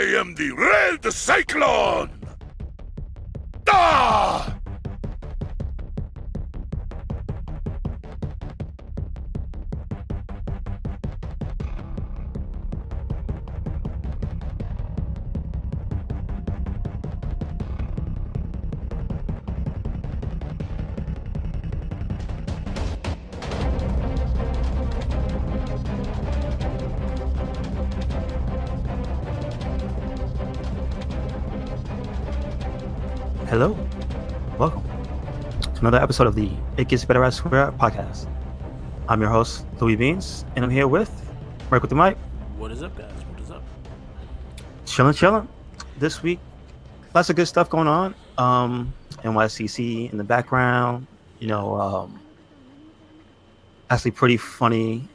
I am the Red Cyclone! Ah! Hello, welcome to another episode of the It Gets Better at Square podcast. I'm your host, Louis Beans, and I'm here with Mark with the mic. What is up, guys? What is up? Chilling. This week, lots of good stuff going on. NYCC in the background, actually pretty funny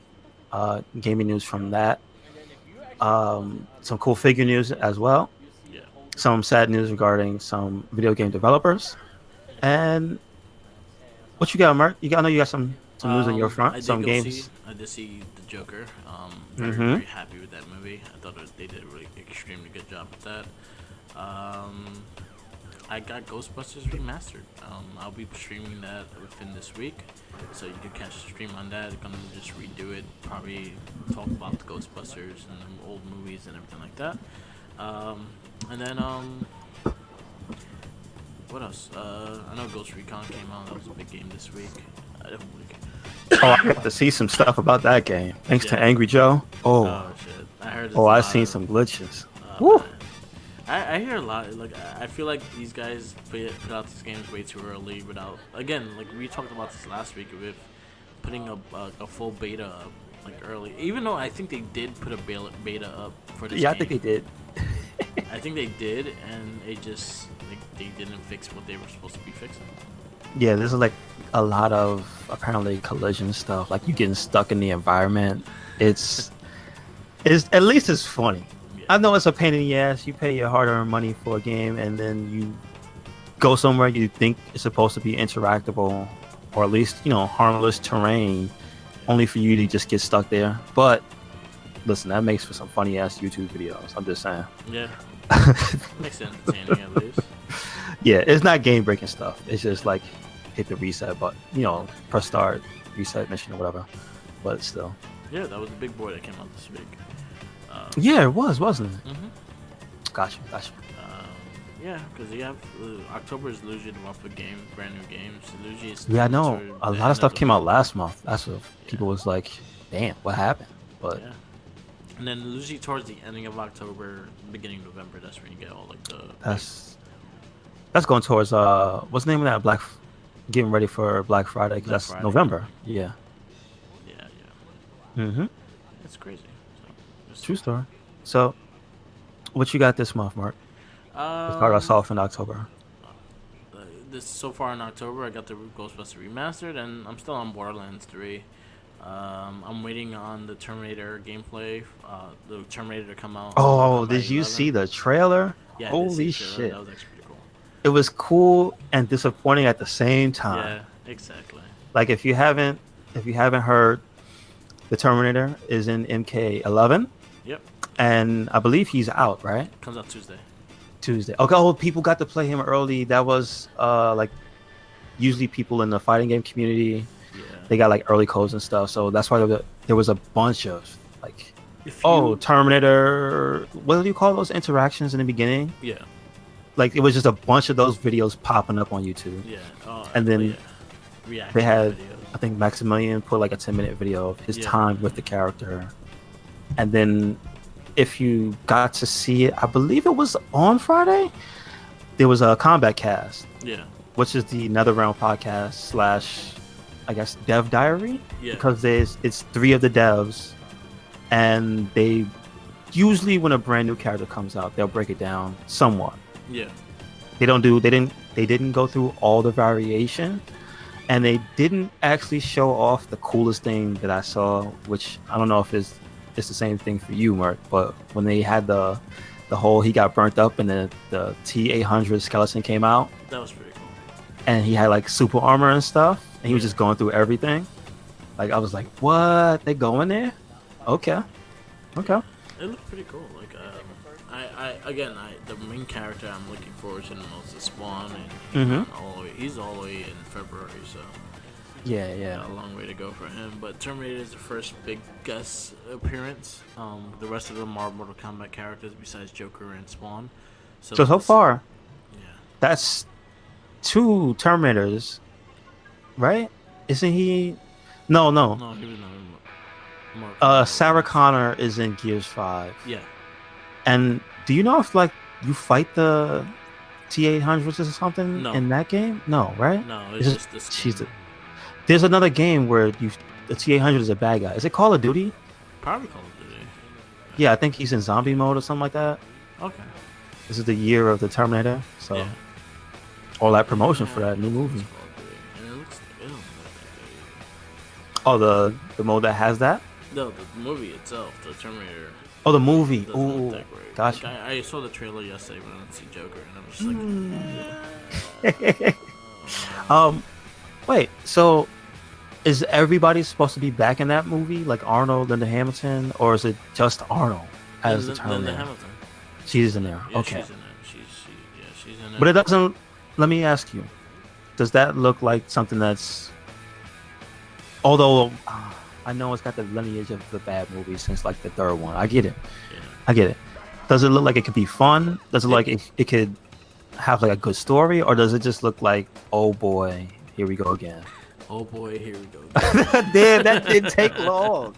gaming news from that. Some cool figure news as well. Some sad news regarding some video game developers. And what you got, Mark? I know you got some news on your front. Some games. I did see The Joker. Very happy with that movie. I thought they did a really extremely good job with that. I got Ghostbusters Remastered. I'll be streaming that within this week, so you can catch the stream on that. I'm gonna just redo it, probably talk about the Ghostbusters and the old movies and everything like that. And then, what else? I know Ghost Recon came out. That was a big game this week. I got to see some stuff about that game. Thanks to Angry Joe. Oh shit! I heard. I've seen some glitches. Woo! I hear a lot. Like, I feel like these guys put out these games way too early without. Again, like we talked about this last week with putting a full beta up like early. Even though I think they did put a beta up for this game. I think they did. I think they did, and they just they didn't fix what they were supposed to be fixing. Yeah, there's like a lot of apparently collision stuff. Like you getting stuck in the environment. It's at least it's funny. Yeah. I know it's a pain in the ass. You pay your hard-earned money for a game, and then you go somewhere you think it's supposed to be interactable, or at least harmless terrain, only for you to just get stuck there. But listen, that makes for some funny ass YouTube videos. I'm just saying. Yeah. Makes it entertaining at least. Yeah, it's not game breaking stuff. It's just like hit the reset button, press start, reset mission or whatever. But still. Yeah, that was the big boy that came out this week. Yeah, it was, wasn't it? Mm-hmm. Gotcha. Yeah, because you have October is Luigi the month of games, brand new games. Luigi is. Yeah, I know. A lot of stuff came out last month. That's what people was like, damn, what happened? But. Yeah. And then usually towards the ending of October, beginning of November, that's when you get all like the. That's going towards what's the name of that getting ready for Black Friday? Because that's Friday. November. Yeah. Mhm. It's crazy. So, true story. So, what you got this month, Mark? Start us off in October. So far in October, I got the Ghostbusters Remastered, and I'm still on Borderlands 3. I'm waiting on the Terminator gameplay, the Terminator to come out. Oh, did you see the trailer? Yeah, holy shit! That was actually pretty cool. It was cool and disappointing at the same time. Yeah, exactly. Like if you haven't heard, the Terminator is in MK11. Yep. And I believe he's out, right? Comes out Tuesday. Okay. Oh, people got to play him early. That was like usually people in the fighting game community. They got like early codes and stuff, so that's why there was a bunch of like, Terminator. What do you call those interactions in the beginning? Yeah. Like it was just a bunch of those videos popping up on YouTube. Yeah. And then they had, videos. I think Maximilian put like a 10-minute video of his time with the character, and then if you got to see it, I believe it was on Friday. There was a Combat Cast. Yeah. Which is the NetherRealm podcast / I guess dev diary, because it's 3 of the devs, and they usually when a brand new character comes out, they'll break it down somewhat. Yeah, they didn't go through all the variation, and they didn't actually show off the coolest thing that I saw, which I don't know if it's the same thing for you, Mark, but when they had the whole he got burnt up and the T-800 skeleton came out, that was pretty cool. And he had like super armor and stuff, and he was just going through everything. Like I was like, what? They going there? Okay. It looked pretty cool. Like I the main character I'm looking forward to the most is Spawn, and he's all the way in February, so Yeah. a long way to go for him. But Terminator is the first big guest appearance. The rest of them are Mortal Kombat characters besides Joker and Spawn. So far, yeah. that's 2 Terminators, right? Isn't he? No. No, he was not. Sarah Connor is in Gears 5. Yeah. And do you know if like you fight the T-800s or something in that game? No, right? No, it's just this. There's another game where the T-800 is a bad guy. Is it Call of Duty? Probably Call of Duty. Yeah, I think he's in zombie mode or something like that. Okay. This is the year of the Terminator, so all that promotion for that new movie. And it looks Oh, the mode that has that? No, the movie itself, the Terminator. Oh, the movie. Doesn't Ooh, look that great. gotcha. Like, I saw the trailer yesterday, but I didn't see Joker, and I was just like, Wait. So, is everybody supposed to be back in that movie, like Arnold and the Hamilton, or is it just Arnold as the Terminator? the Hamilton. She's in there. Yeah, Okay. she's in there. She's in there. But it doesn't. Let me ask you: does that look like something that's? Although I know it's got the lineage of the bad movies since like the 3rd one. I get it. Yeah. I get it. Does it look like it could be fun? Does it look like it could have like a good story, or does it just look like, oh boy, here we go again? Oh boy, here we go. Damn, that didn't take long.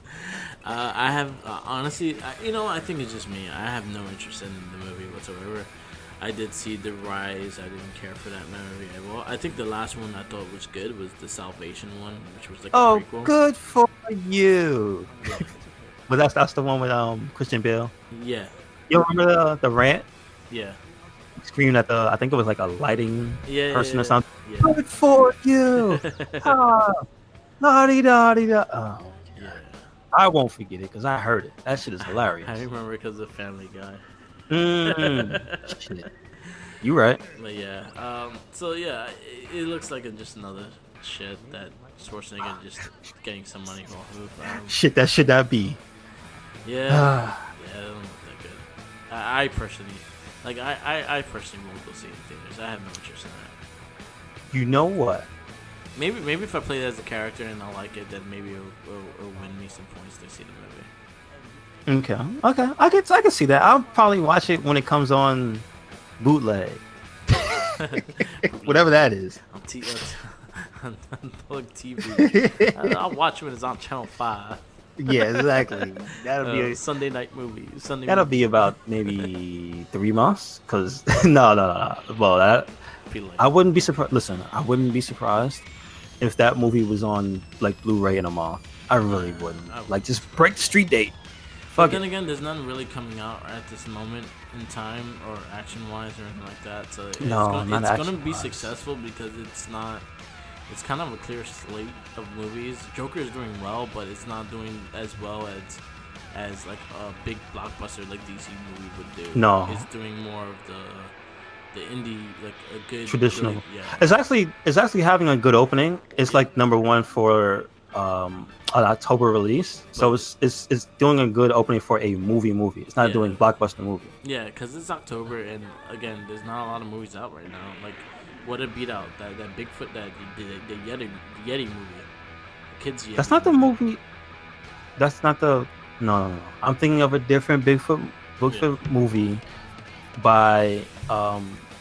I have honestly, I think it's just me. I have no interest in the movie whatsoever. I did see The Rise. I didn't care for that movie at all. I think the last one I thought was good was the Salvation one, which was like a prequel. Good for you. Yeah. But that's the one with Christian Bale. Yeah. You remember the rant? Yeah. Screamed at I think it was like a lighting person or something. Yeah. Good for you. La-di-da-di-da. Oh, yeah. I won't forget it because I heard it. That shit is hilarious. I remember because of Family Guy. Shit. You right. But yeah. So yeah, it looks like just another shit that Schwarzenegger just getting some money off of. Shit that should not be. Yeah. Yeah, it don't look that good. I personally, I personally won't go see it in theaters. I have no interest in that. You know what? Maybe if I play it as a character and I like it, then maybe it'll win me some points to see the movie. Okay. I can see that. I'll probably watch it when it comes on bootleg, whatever that is. On TV. I'll watch when it's on Channel 5. Yeah, exactly. That'll be a Sunday night movie. That'll be about maybe 3 months. Cause no. Well, I wouldn't be surprised. Listen, I wouldn't be surprised if that movie was on like Blu-ray in a month. I really wouldn't. Like, just break the street date. But then again, there's none really coming out at this moment in time, or action-wise, or anything like that. So it's going to be successful because it's not. It's kind of a clear slate of movies. Joker is doing well, but it's not doing as well as like a big blockbuster like DC movie would do. No, it's doing more of the indie, like a good traditional. Really, yeah. It's actually having a good opening. It's like #1 for an October release, so it's doing a good opening for a movie. It's not doing blockbuster movie. Yeah, because it's October, and again, there's not a lot of movies out right now. Like, what a beat out that Bigfoot, the Yeti movie, the kids Yeti. That's not the movie. That's not the no. I'm thinking of a different Bigfoot movie by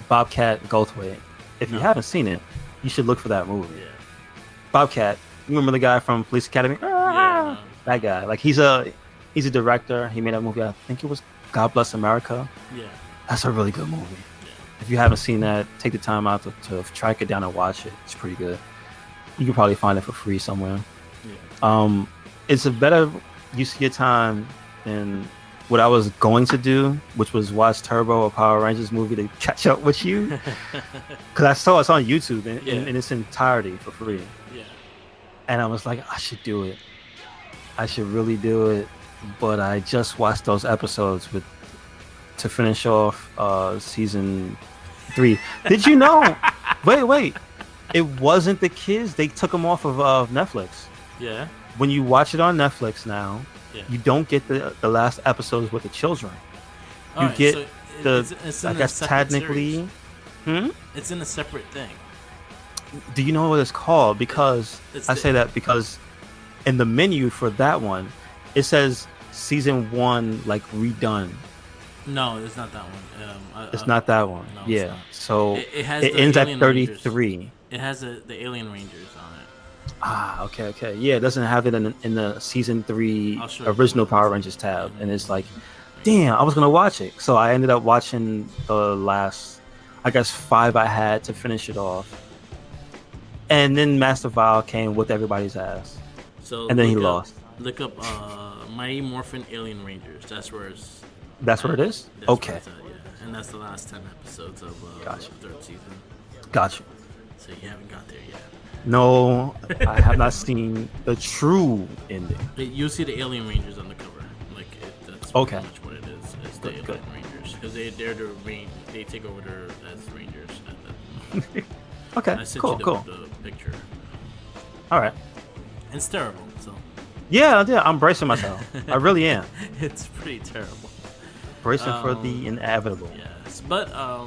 Bobcat Goldthwait. If you haven't seen it, you should look for that movie. Yeah. Bobcat. You remember the guy from Police Academy? Yeah. That guy. Like, he's a director. He made a movie. I think it was God Bless America. Yeah. That's a really good movie. Yeah. If you haven't seen that, take the time out to track it down and watch it. It's pretty good. You can probably find it for free somewhere. Yeah. It's a better use of your time than what I was going to do, which was watch Turbo, a Power Rangers movie, to catch up with you. Because I saw it's on YouTube in its entirety for free. Yeah. And I was like, I should do it. I should really do it. But I just watched those episodes to finish off season 3. Did you know? Wait. It wasn't the kids. They took them off of Netflix. Yeah. When you watch it on Netflix now, yeah. you don't get the last episodes with the children. So It's I in a guess separate technically. series. It's in a separate thing. Do you know what it's called? Because It's I the- say that because in the menu for that one, it says season 1 like redone. No, it's not that one. It's not that one. No, it's Yeah. not. So It has it the ends at Alien Rangers. 33. It has the Alien Rangers on it. Ah, okay. Yeah, it doesn't have it in the season 3 I'll show you. original Power Rangers tab, and it's like, damn, I was gonna watch it. So I ended up watching the last, I guess, 5 I had to finish it off, and then Master Val came with everybody's ass, So and then he look lost. Look up Mighty Morphin Alien Rangers. That's where it's. That's where it is. That's where Okay, it's at, yeah. And that's the last 10 episodes of Gotcha. the 3rd season. gotcha. So you haven't got there yet. No, I have not seen the true ending. You'll see the Alien Rangers on the cover. Like that's Okay. pretty much what it is. It's the Good, Alien Rangers because they're the they take over their as Rangers. Okay, I sent cool. you the picture. All right. It's terrible. So Yeah, I'm bracing myself. I really am it's pretty terrible. bracing for the inevitable. Yes, but a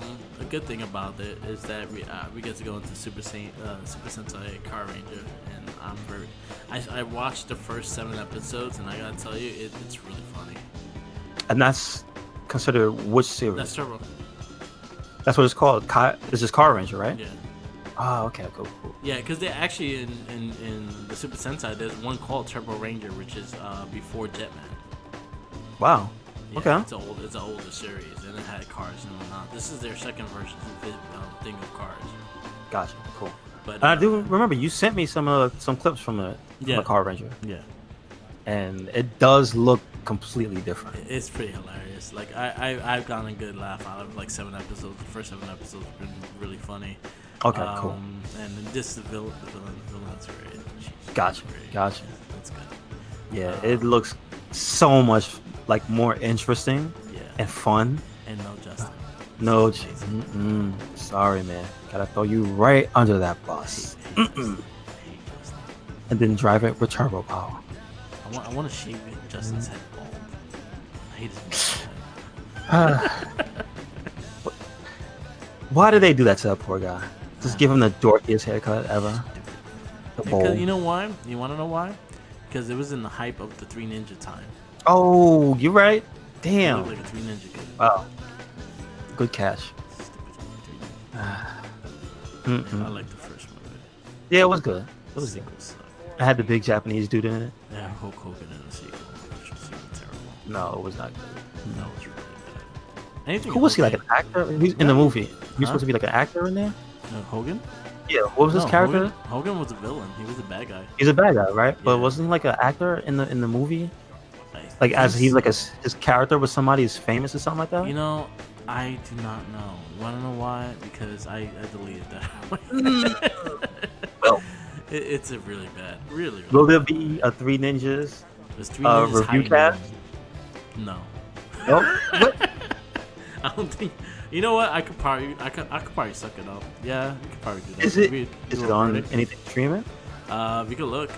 good thing about it is that we get to go into Super Sentai Car Ranger, and I watched the first 7 episodes, and I gotta tell you, it's really funny. And that's considered which series? That's Turbo. That's what it's called. It's just Car Ranger, right? Yeah. Oh, okay, cool. Yeah, because they actually in the Super Sentai, there's one called Turbo Ranger, which is before Jetman. Wow. Yeah, Okay. It's an older series, and it had cars and whatnot. This is their second version thing of cars. Gotcha. Cool. But I do remember you sent me some clips from the Car Ranger, Yeah, and it does look completely different. it's pretty hilarious. Like I've gotten a good laugh out of like 7 episodes. The first 7 episodes have been really funny. Okay, cool. And then this the villain's great. She's Gotcha. great. Gotcha. That's good. Yeah, it looks so much like more interesting Yeah, and fun. and no Justin. No, sorry, man. Gotta throw you right under that bus, Hey, Justin. and then drive it with turbo power. I want to shave Justin's head bald. I hate his Why did they do that to that poor guy? Just give him the dorkiest haircut ever. The Because bowl. you know why? You want to know why? Because it was in the hype of the 3 Ninja time. Oh, you're right. He Damn. looked like a 3 Ninja kid. Wow. Good catch. Stupid 3 Ninja. I like the first movie. Yeah, it was good. It The was good. sequel sucked. I had the big Japanese dude in it. Yeah, Hulk Hogan in the sequel, which was even terrible. No, it was not good. That was really bad. Anything Who was he, like Hogan- an actor? He's in the movie. He Huh? was supposed to be like an actor in there? Hogan? Yeah, what was his No, character? Hogan was a villain. He was a bad guy. He's a bad guy, right? But Yeah. wasn't he like an actor in the movie? I Like as think he's like his character was somebody who's famous or something like that? You know, I do not know. You want to know why? Because I deleted that. Well, It's a really bad, really. will there be a Three Ninjas There's 3 ninjas review hiding cast? in- No, Nope. What? I don't think. You know what? I could probably suck it up. Yeah, we could probably do that. Is it We- is we it were on pretty- anything streaming? We could look.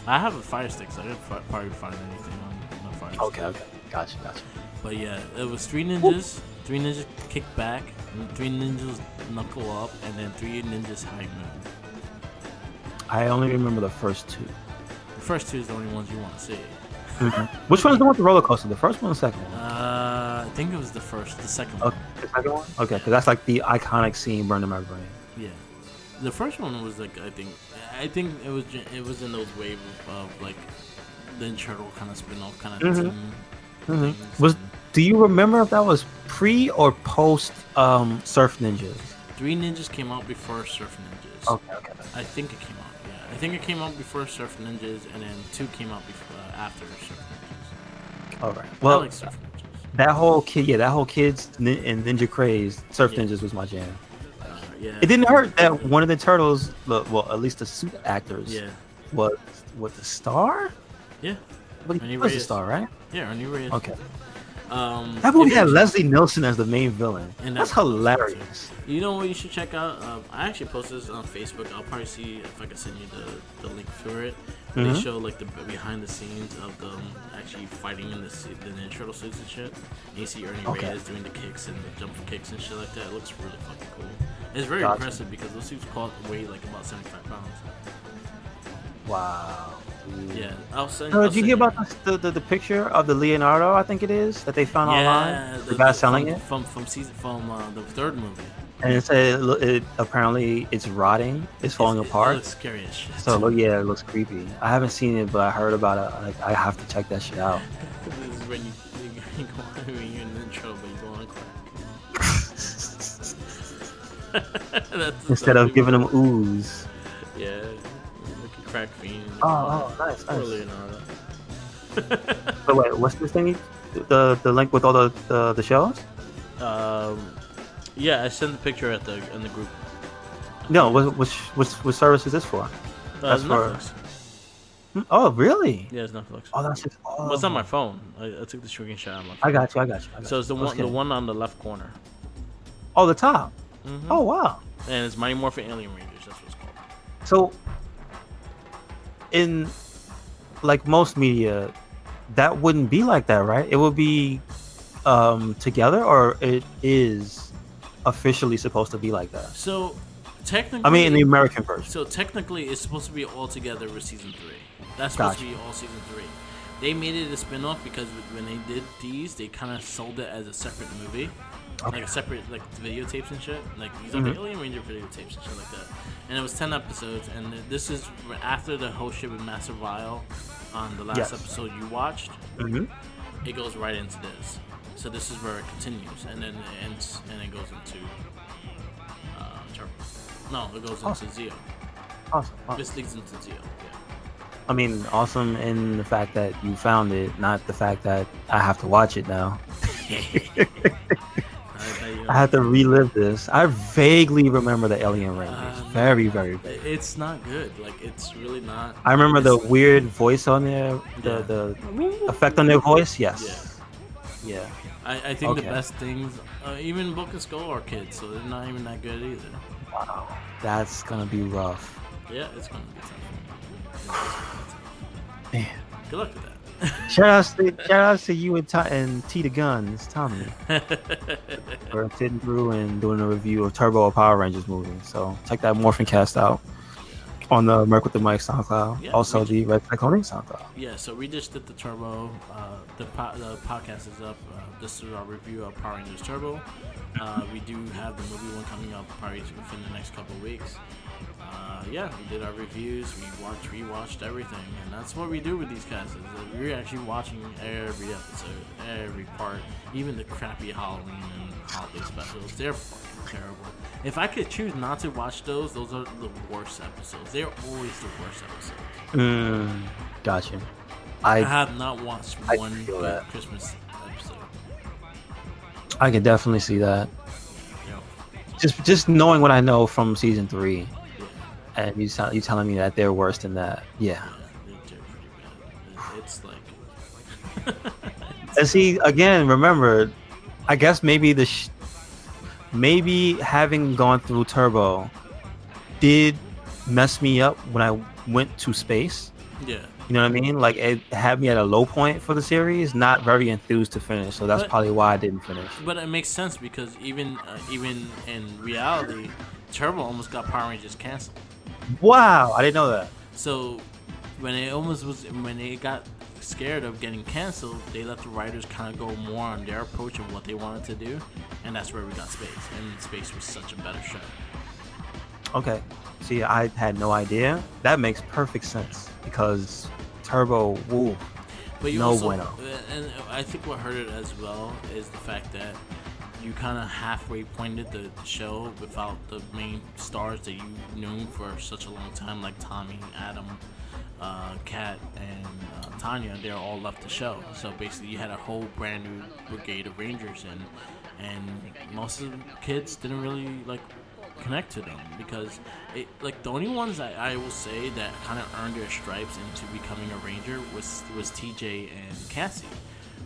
I have a Fire Stick, so I could probably find anything on my Fire Stick. Okay. Gotcha. But yeah, it was 3 ninjas. 3 ninjas kick back, and 3 ninjas knuckle up, and then 3 ninjas high moon. I only remember the first two. The first 2 is the only ones you want to see. Which one is the one with the roller coaster? The first one or the second one? I think it was the second one. Okay, the second one? Okay, because that's like the iconic scene burned in my brain. Yeah, the first one was like I think it was in those waves of like the Turtle kind of spin-off kind of team things. Do you remember if that was pre or post Surf Ninjas? 3 Ninjas came out before Surf Ninjas. Okay. I think it came out. Yeah, I think it came out before Surf Ninjas, and then 2 came out after Surf Ninjas. All right. I Well, like Surf Ninjas. that whole kids and Ninja craze, Surf Ninjas was my jam. Yeah. It didn't hurt that one of the turtles, well, at least the suit actors, Yeah. was the star. Yeah. But he Ernie was the Reyes. star, right? Yeah, Ernie Reyes. Okay. That movie had if- Leslie Nielsen as the main villain. And That's that's hilarious. You know what you should check out? I actually posted this on Facebook. I'll probably see if I can send you the link for it. They show like the behind the scenes of them actually fighting in the Ninja Turtle suits and shit. And you see Ernie Reyes doing the kicks and the jump kicks and shit like that. It looks really fucking cool. It's very impressive because those suits weigh like about 75 pounds. Wow. Yeah, I'll send. Did you hear about the picture of the Leonardo? I think it is that they found online. The guy selling it from the third movie. And it said it apparently it's rotting, it's falling apart. It looks scary as shit. So it looks creepy. I haven't seen it, but I heard about it. Like, I have to check that shit out. This is when you're in the intro, but you go on crack. Instead of giving them ooze. Yeah, like a crack fiend. Oh, nice. Leonardo. But wait, what's this thing? The link with all the shows? Yeah, I sent the picture in the group. No, which service is this for? That's Netflix. Oh, really? Yeah, it's Netflix. Oh, that's just. Well, it's on my phone. I took the screenshot on my phone. I got you. So it's the one on the left corner. Oh, the top. Mm-hmm. Oh, wow. And it's Mighty Morphin Alien Rangers. That's what it's called. So, in like most media, that wouldn't be like that, right? It would be together, or it is officially supposed to be like that. So technically, I mean, in the American version. So technically, it's supposed to be all together with season 3. That's supposed to be all season 3. They made it a spin-off because when they did these, they kind of sold it as a separate movie, like a separate videotapes and shit. Like these are the Alien Ranger videotapes and shit like that. And it was 10 episodes, and this is after the whole shit with Master Vile on the last episode you watched. It goes right into this. So this is where it continues, and then it ends, and it goes into Turbo. No, it goes into Zeo. Awesome. This leads into Zeo. Yeah. I mean, awesome in the fact that you found it, not the fact that I have to watch it now. I have to relive this. I vaguely remember the Alien Rangers. Very, very vague. It's not good. Like, it's really not. I remember the weird voice on there, the effect on their voice. Yes. Yeah. I think the best things, even Book and Skull are kids, so they're not even that good either. Wow. That's gonna be rough. Yeah, it's gonna be tough. Man. Good luck with that. Shout out to you and T the Gun. It's Tommy. We're sitting through and doing a review of Turbo Power Rangers movie. So check that MorphinCast out on the Merc with the Mic SoundCloud. Yeah, also the RedCycloneInc SoundCloud. Yeah, so we just did the Turbo. The podcast is up. This is our review of Power Rangers Turbo. We do have the movie one coming up probably within the next couple of weeks. Yeah, we did our reviews, we rewatched everything, and that's what we do with these casts. We're actually watching every episode, every part, even the crappy Halloween and holiday specials. They're fucking terrible. If I could choose not to watch those are the worst episodes. They're always the worst episodes. Gotcha. I have not watched one good Christmas episode. I can definitely see that. Yeah. Just knowing what I know from season 3. And you telling me that they're worse than that? Yeah. They're pretty bad. It's like. And see, again, remember, I guess maybe maybe having gone through Turbo did mess me up when I went to space. Yeah. You know what I mean? Like, it had me at a low point for the series, not very enthused to finish. So that's probably why I didn't finish. But it makes sense because even in reality, Turbo almost got Power Rangers canceled. Wow, I didn't know that. So when they got scared of getting canceled, they let the writers kind of go more on their approach of what they wanted to do, and that's where we got Space. And Space was such a better show. Okay. See, I had no idea. That makes perfect sense because Turbo, woo. But you no also, bueno. And I think what hurt it as well is the fact that you kind of halfway pointed the show without the main stars that you knew for such a long time, like Tommy, Adam, Kat, and Tanya. They're all left the show. So basically, you had a whole brand new brigade of Rangers, and most of the kids didn't really connect to them because the only ones I will say that kind of earned their stripes into becoming a Ranger was TJ and Cassie.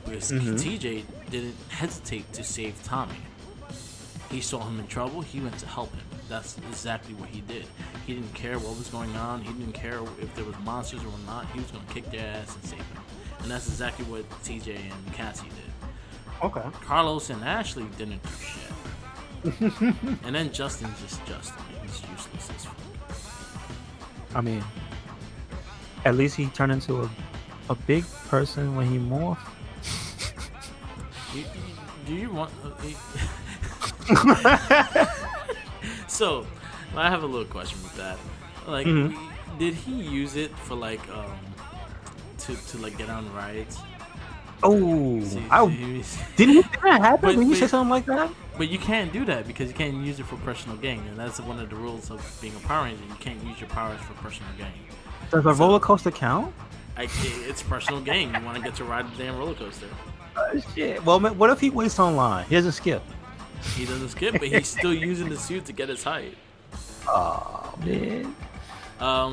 Because Mhm. TJ didn't hesitate to save Tommy. He saw him in trouble. He went to help him. That's exactly what he did. He didn't care what was going on. He didn't care if there was monsters or not. He was going to kick their ass and save them. And that's exactly what TJ and Cassie did. Okay. Carlos and Ashley didn't do shit. And then Justin's just Justin. He's useless as fuck. I mean, at least he turned into a big person when he morphed. Do you want... So, I have a little question with that. Like, did he use it for like to like get on rides? Oh, didn't that happen when you say something like that? But you can't do that because you can't use it for personal gain, and that's one of the rules of being a Power Ranger. You can't use your powers for personal gain. Does a roller coaster count? It's personal gain. You want to get to ride the damn roller coaster. Shit. Well, what if he waits online? He doesn't skip. He doesn't skip, but he's still using the suit to get his height. Oh man. A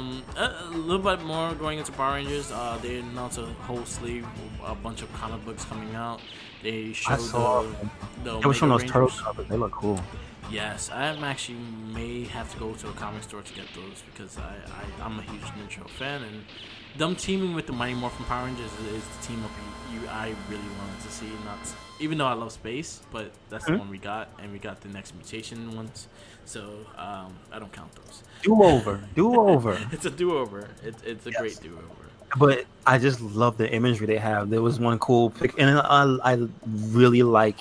little bit more going into Power Rangers. They announced a whole sleeve, a bunch of comic books coming out. They showed the It was from those Omega turtle Rangers. covers. They look cool. Yes, I actually may have to go to a comic store to get those because I'm a huge Ninja fan, and them teaming with the Mighty Morphin Power Rangers is the team up I really wanted to see. Not even though I love space, but that's the one we got, and we got the next mutation ones, so I don't count those. Do over. It's a do-over. It's a great do-over. But I just love the imagery they have. There was one cool pic, and I really like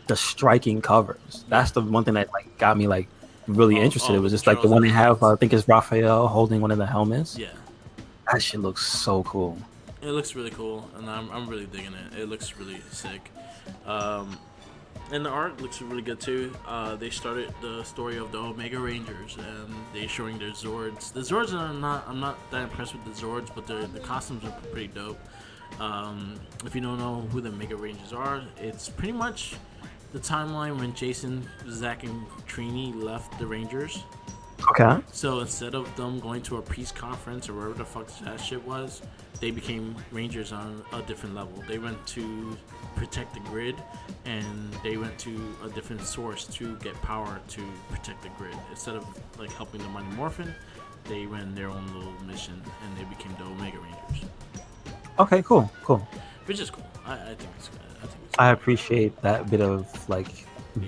the striking covers. That's the one thing that like got me like really interested. It was just like the one they have. I think it's Raphael holding one of the helmets. Yeah, that shit looks so cool. It looks really cool, and I'm really digging it. It looks really sick. And the art looks really good too. They started the story of the Omega Rangers, and they're showing their Zords. The Zords I'm not that impressed with the Zords, but the costumes are pretty dope. If you don't know who the Omega Rangers are, it's pretty much the timeline when Jason, Zach, and Trini left the Rangers. Okay. So instead of them going to a peace conference or wherever the fuck that shit was, they became Rangers on a different level. They went to protect the grid, and they went to a different source to get power to protect the grid. Instead of like helping the Mighty Morphin, they went their own little mission, and they became the Omega Rangers. Okay, cool. Which is cool. I think it's good. I appreciate that bit of like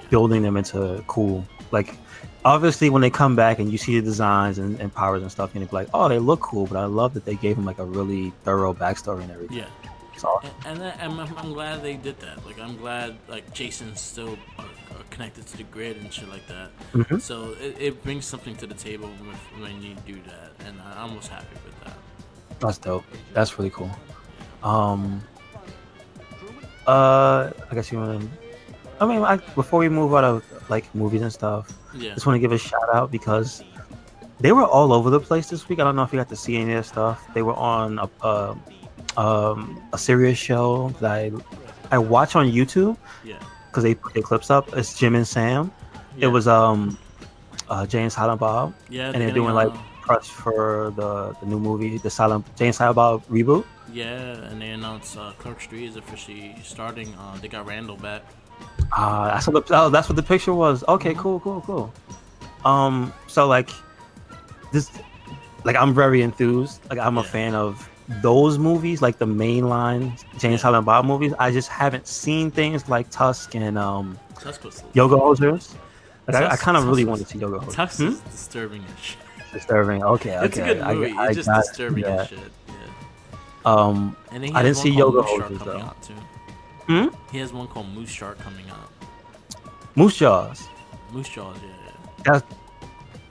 building them into cool. Like, obviously, when they come back and you see the designs and powers and stuff, you're gonna be like, oh, they look cool. But I love that they gave them like a really thorough backstory and everything. Yeah. Awesome. And I'm glad they did that. Like, I'm glad like Jason's still connected to the grid and shit like that. Mm-hmm. So it brings something to the table when you do that, and I'm most happy with that. That's dope. That's really cool. I guess you want to. I mean, before we move out of like movies and stuff, just want to give a shout out because they were all over the place this week. I don't know if you got to see any of their stuff. They were on a serious show that I watch on YouTube. Yeah. Because they put their clips up. It's Jim and Sam. Yeah. It was Jay and Silent Bob. Yeah. And they're doing like press for the new movie, the Jay and Silent Bob reboot. Yeah, and they announced Clerks 3 is officially starting. They got Randall back. That's what the picture was. Okay, cool. So like this, like I'm very enthused. Like I'm a fan of those movies, like the mainline Jay Silent Bob movies. I just haven't seen things like Tusk and Yoga Hosers. Like I kind of really want to see Yoga Hosers. Tusk is disturbing as shit. Disturbing. Okay. It's a good movie. It's just disturbing as shit. And I didn't see Yoga Hosers though. He has one called Moose Shark coming out. Moose Jaws. Yeah.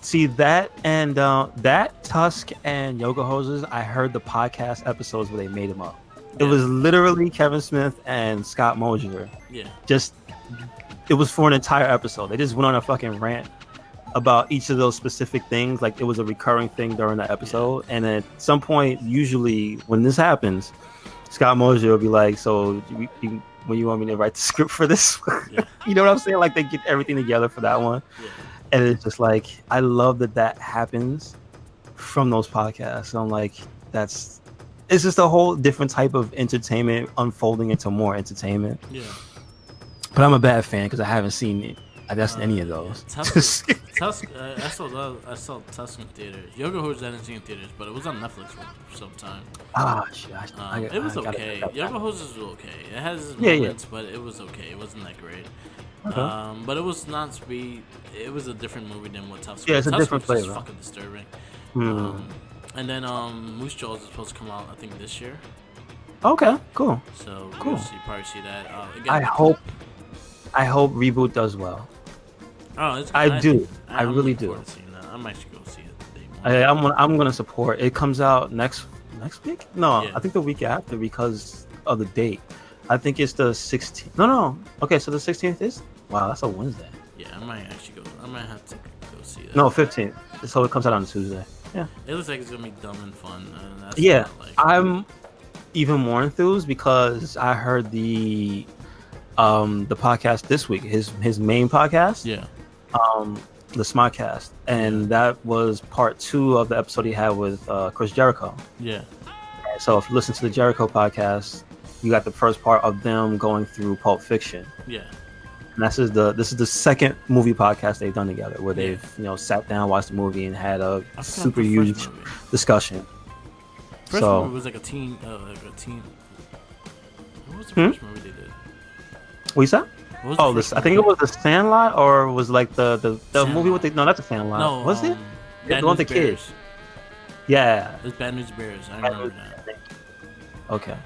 See that and that Tusk and Yoga Hosers. I heard the podcast episodes where they made them up. It was literally Kevin Smith and Scott Mosier. Yeah. It was for an entire episode. They just went on a fucking rant about each of those specific things. Like it was a recurring thing during that episode. And at some point, usually when this happens, Scott Mosier will be like, so when you want me to write the script for this? You know what I'm saying? Like they get everything together for that one. Yeah. And it's just like, I love that happens from those podcasts. So I'm like, that's it's just a whole different type of entertainment unfolding into more entertainment. Yeah. But I'm a bad fan because I haven't seen I guess any of those. I saw Tusk in theaters. Yoga Hosers I didn't see in theaters, but it was on Netflix for some time. Shit. It was okay. Yoga Hosers was okay. It has its moments, but it was okay. It wasn't that great. Okay. But it was not to be. It was a different movie than what Tusk was. Yeah, it's a Tusk different was flavor. just fucking disturbing. And then Moose Jaws is supposed to come out, I think, this year. Okay, cool. So cool. You'll probably see that. Again, I hope Reboot does well. Oh, I really do. I'm actually going to see it. I'm gonna support. It comes out next week. No, Yeah. I think the week after because of the date. I think it's the 16th. No. Okay, so the 16th is. Wow, that's a Wednesday. Yeah, I might actually go. I might have to go see that. No, 15th. So it comes out on Tuesday. Yeah. It looks like it's gonna be dumb and fun. That's Yeah, like... I'm even more enthused because I heard the podcast this week. His main podcast. Yeah. The Smodcast, and that was part 2 of the episode he had with Chris Jericho. Yeah. So if you listen to the Jericho podcast, you got the first part of them going through Pulp Fiction. Yeah. And this is the second movie podcast they've done together, where they've sat down, watched the movie, and had a super huge discussion. First movie was like a teen. What was the first movie they did? What you said? I think it was The Sandlot, or was like the movie with the not The Sandlot. No, was it? Bad the one News with the kids. Yeah. It was Bad News Bears. I remember that. Okay.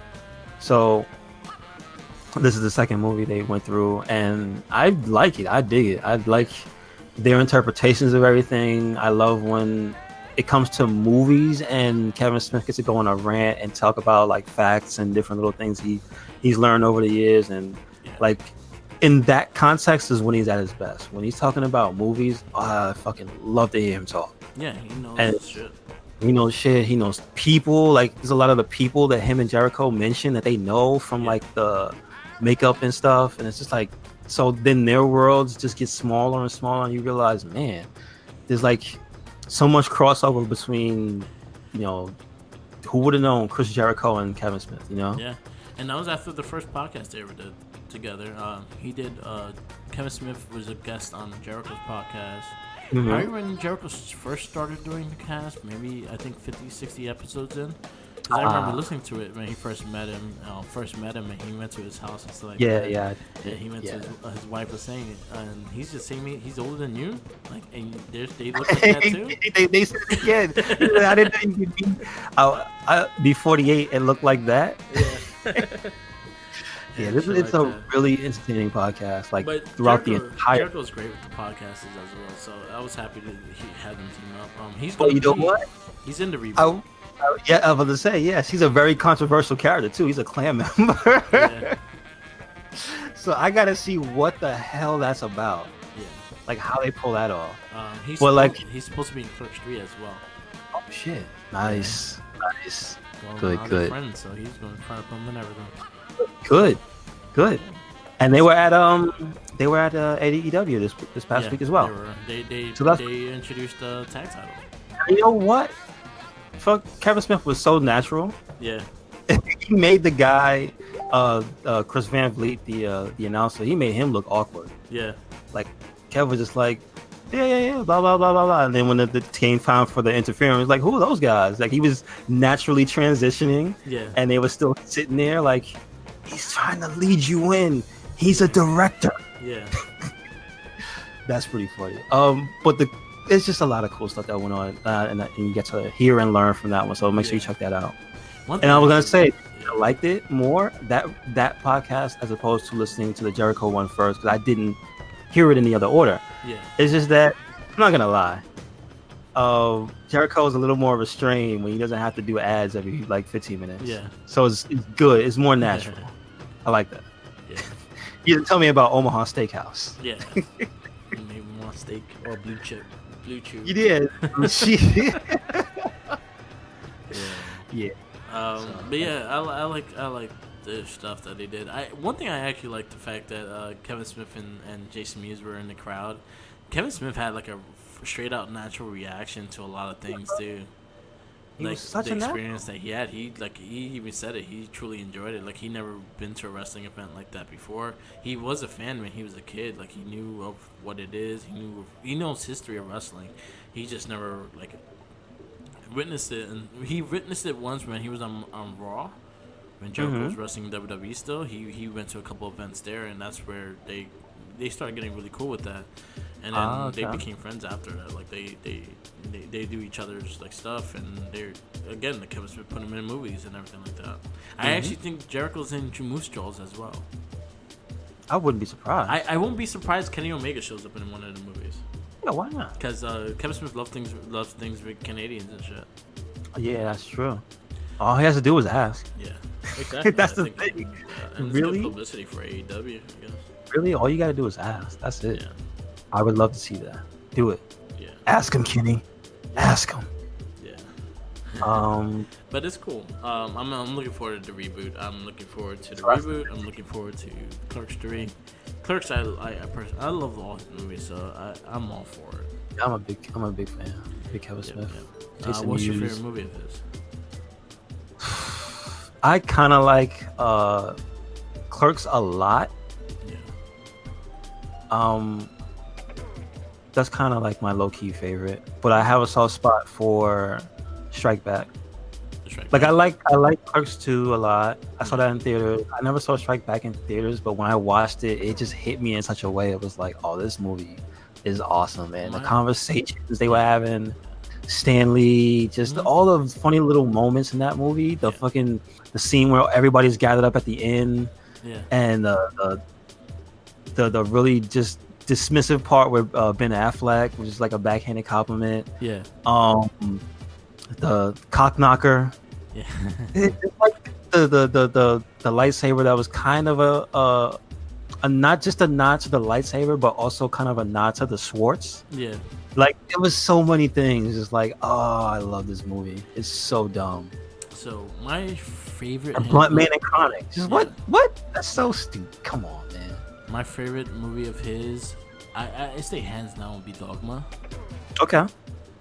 So this is the second movie they went through, and I like it. I dig it. I like their interpretations of everything. I love when it comes to movies and Kevin Smith gets to go on a rant and talk about like facts and different little things he's learned over the years, and like in that context is when he's at his best. When he's talking about movies, I fucking love to hear him talk. Yeah, he knows shit. He knows shit. He knows people. Like there's a lot of the people that him and Jericho mention that they know from like the makeup and stuff, and it's just like, so then their worlds just get smaller and smaller, and you realize, man, there's like so much crossover between, who would have known Chris Jericho and Kevin Smith, Yeah, and that was after the first podcast they ever did together. He did. Kevin Smith was a guest on Jericho's podcast. Probably when Jericho first started doing the cast, maybe I think 50, 60 episodes in. Because I remember listening to it when he first met him. And he went to his house and stuff like that. Yeah. He went to his wife was saying it, and he's just saying he's older than you. Like, and they look like that too. they said it again. I didn't think you'd be 48 and look like that. Yeah. Yeah, it's a really entertaining podcast. Like throughout the entire. Jericho's great with the podcasts as well, so I was happy that he had them team up. He's what? He's in the reboot. I was about to say, yes, he's a very controversial character too. He's a Klan member. Yeah. So I gotta see what the hell that's about. Yeah. Like how they pull that off. He's supposed to be in Clerks 3 as well. Oh shit! Nice. Well, Good. Friends, so he's going to front up them and everything. Good. And they were at AEW this past week as well. They introduced the tag title. You know what? Fuck, Kevin Smith was so natural. Yeah. He made the guy, Chris Van Vliet, the announcer. He made him look awkward. Yeah. Like Kevin was just like, yeah, blah blah blah blah blah. And then when the came time for the interference, like, who are those guys? Like he was naturally transitioning. Yeah. And they were still sitting there like, he's trying to lead you in. He's a director. Yeah. That's pretty funny. But it's just a lot of cool stuff that went on, and you get to hear and learn from that one. So make sure you check that out. And I was gonna say, I liked it more that podcast as opposed to listening to the Jericho one first, because I didn't hear it in the other order. Yeah. It's just that I'm not gonna lie. Jericho is a little more restrained when he doesn't have to do ads every like 15 minutes. Yeah. So it's good. It's more natural. I like that. Yeah. You didn't tell me about Omaha Steakhouse. Yeah. Maybe more steak or blue chew. You did. Yeah. But yeah, I like the stuff that they did. One thing I actually like the fact that Kevin Smith and Jason Mewes were in the crowd. Kevin Smith had like a straight out natural reaction to a lot of things too. He like was such the an experience that he had. He even said it. He truly enjoyed it. Like he never been to a wrestling event like that before. He was a fan when he was a kid. Like he knew of what it is. He knows history of wrestling. He just never like witnessed it. And he witnessed it once when he was on Raw. When Jericho was wrestling WWE still, he went to a couple events there, and that's where they started getting really cool with that, and then they became friends after that. Like they do each other's like stuff, and they're again the chemistry put them in movies and everything like that. I actually think Jericho's in Moose Jaws as well. I wouldn't be surprised. I won't be surprised Kenny Omega shows up in one of the movies. Yeah, why not? Because Kevin Smith loves things with Canadians and shit. Yeah, that's true. All he has to do is ask. Yeah, exactly. That's the thing. And Really? It's good publicity for AEW, I guess. Really, all you gotta do is ask. That's it. Yeah. I would love to see that. Do it. Yeah. Ask him, Kenny. Ask him. Yeah. But it's cool. I'm looking forward to the reboot. I'm looking forward to the reboot. I'm looking forward to Clerks 3. Clerks, I love all his movies, so I'm all for it. I'm a big fan. Big Kevin Smith. Yeah. What's your favorite movie of his? I kind of like Clerks a lot. Yeah. That's kind of like my low-key favorite, but I have a soft spot for Strike Back. Like I like Clerks 2 a lot. I saw that in theaters. I never saw Strike Back in theaters, but when I watched it, it just hit me in such a way. It was like, oh, this movie is awesome, man. The conversations they were having, Stanley, just all the funny little moments in that movie. The scene where everybody's gathered up at the end, and the really just dismissive part where Ben Affleck, which is like a backhanded compliment. Yeah. The cock knocker. Yeah. It's like the lightsaber that was kind of a not just a nod to the lightsaber, but also kind of a nod to the Swartz. Yeah. Like it was so many things. Just like, oh, I love this movie. It's so dumb. So my favorite Blunt Man and Chronic. Just what? That's so stupid. Come on, man. My favorite movie of his, I say hands down would be Dogma. Okay.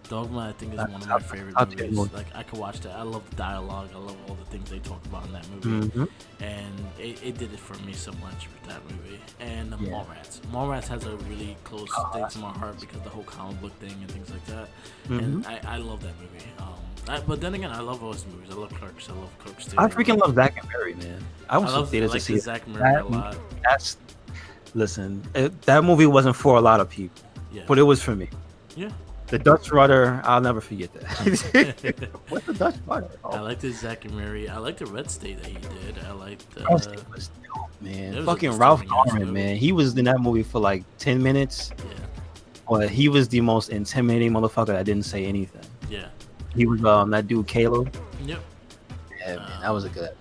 Dogma, I think, is one of my favorite movies. Like, I could watch that. I love the dialogue. I love all the things they talk about in that movie. And it did it for me so much with that movie. And Mallrats. Mallrats has a really close thing to my heart because the whole comic book thing and things like that. And I love that movie. But then again, I love all his movies. I love Clerks. I love Clerks too. I freaking love Zack and Mary, man. I love theaters to see Zack and Mary a lot. Listen, that movie wasn't for a lot of people, but it was for me. Yeah. The Dutch Rudder, I'll never forget that. What's the Dutch Rudder? Oh. I liked the Zack and Mary. I liked the Red State that he did. I liked. Red State was dope, man. Fucking Ralph Garman, man. He was in that movie for like 10 minutes. Yeah. But he was the most intimidating motherfucker that didn't say anything. Yeah. He was that dude Caleb. Yep. Yeah, man, that was a good.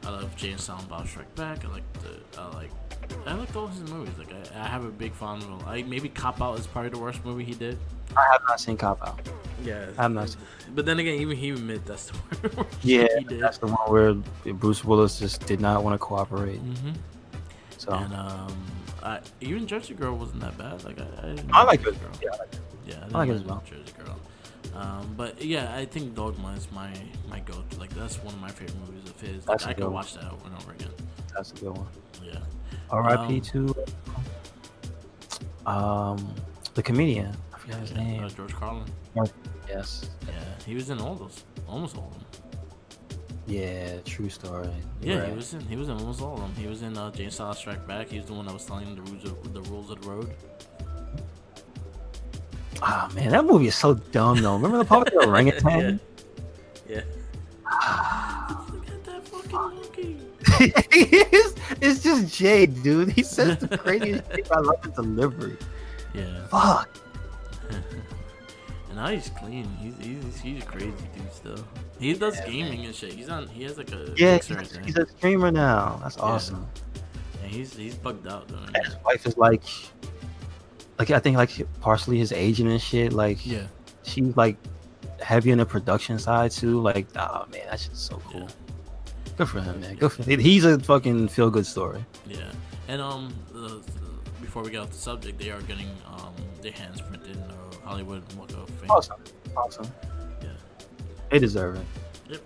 I love Jay and Silent Bob Strike Back. I liked all his movies. Like I have a big fond of him. Maybe Cop Out is probably the worst movie he did. I have not seen Cop Out. Yeah, I have not seen. But then again, even he admit that's the one. That's the one where Bruce Willis just did not want to cooperate. So and even Jersey Girl wasn't that bad. Like I like Jersey Girl. Yeah, I like it as well. Jersey Girl. But yeah, I think Dogma is my go-to. Like that's one of my favorite movies of his. Like, I could watch that over and over again. That's a good one. Yeah. R.I.P. to the comedian. I forgot his name. George Carlin. Yes. Yeah, he was in all those, almost all of them. Yeah, true story. Yeah, right. He was in almost all of them. He was in Jay Silent Strike Back. He was the one that was telling him the rules of the road. Ah, man, that movie is so dumb though. Remember the part with the orangutan? Yeah. Look at that fucking monkey. It's just Jay, dude. He says the craziest thing. I love his delivery. Yeah. Fuck. And now he's clean. He's a crazy dude still. He does gaming and shit. He has like a he's a streamer now. That's awesome. And he's bugged out though. His wife is like I think like partially his agent and shit. Like she's like heavy on the production side too. Like, oh man, that shit's so cool. Yeah. Good for him, man. Good for him. He's a fucking feel good story. Yeah. And before we get off the subject, they are getting their hands printed in Hollywood Walk of Fame. Awesome. Yeah. They deserve it. Yep.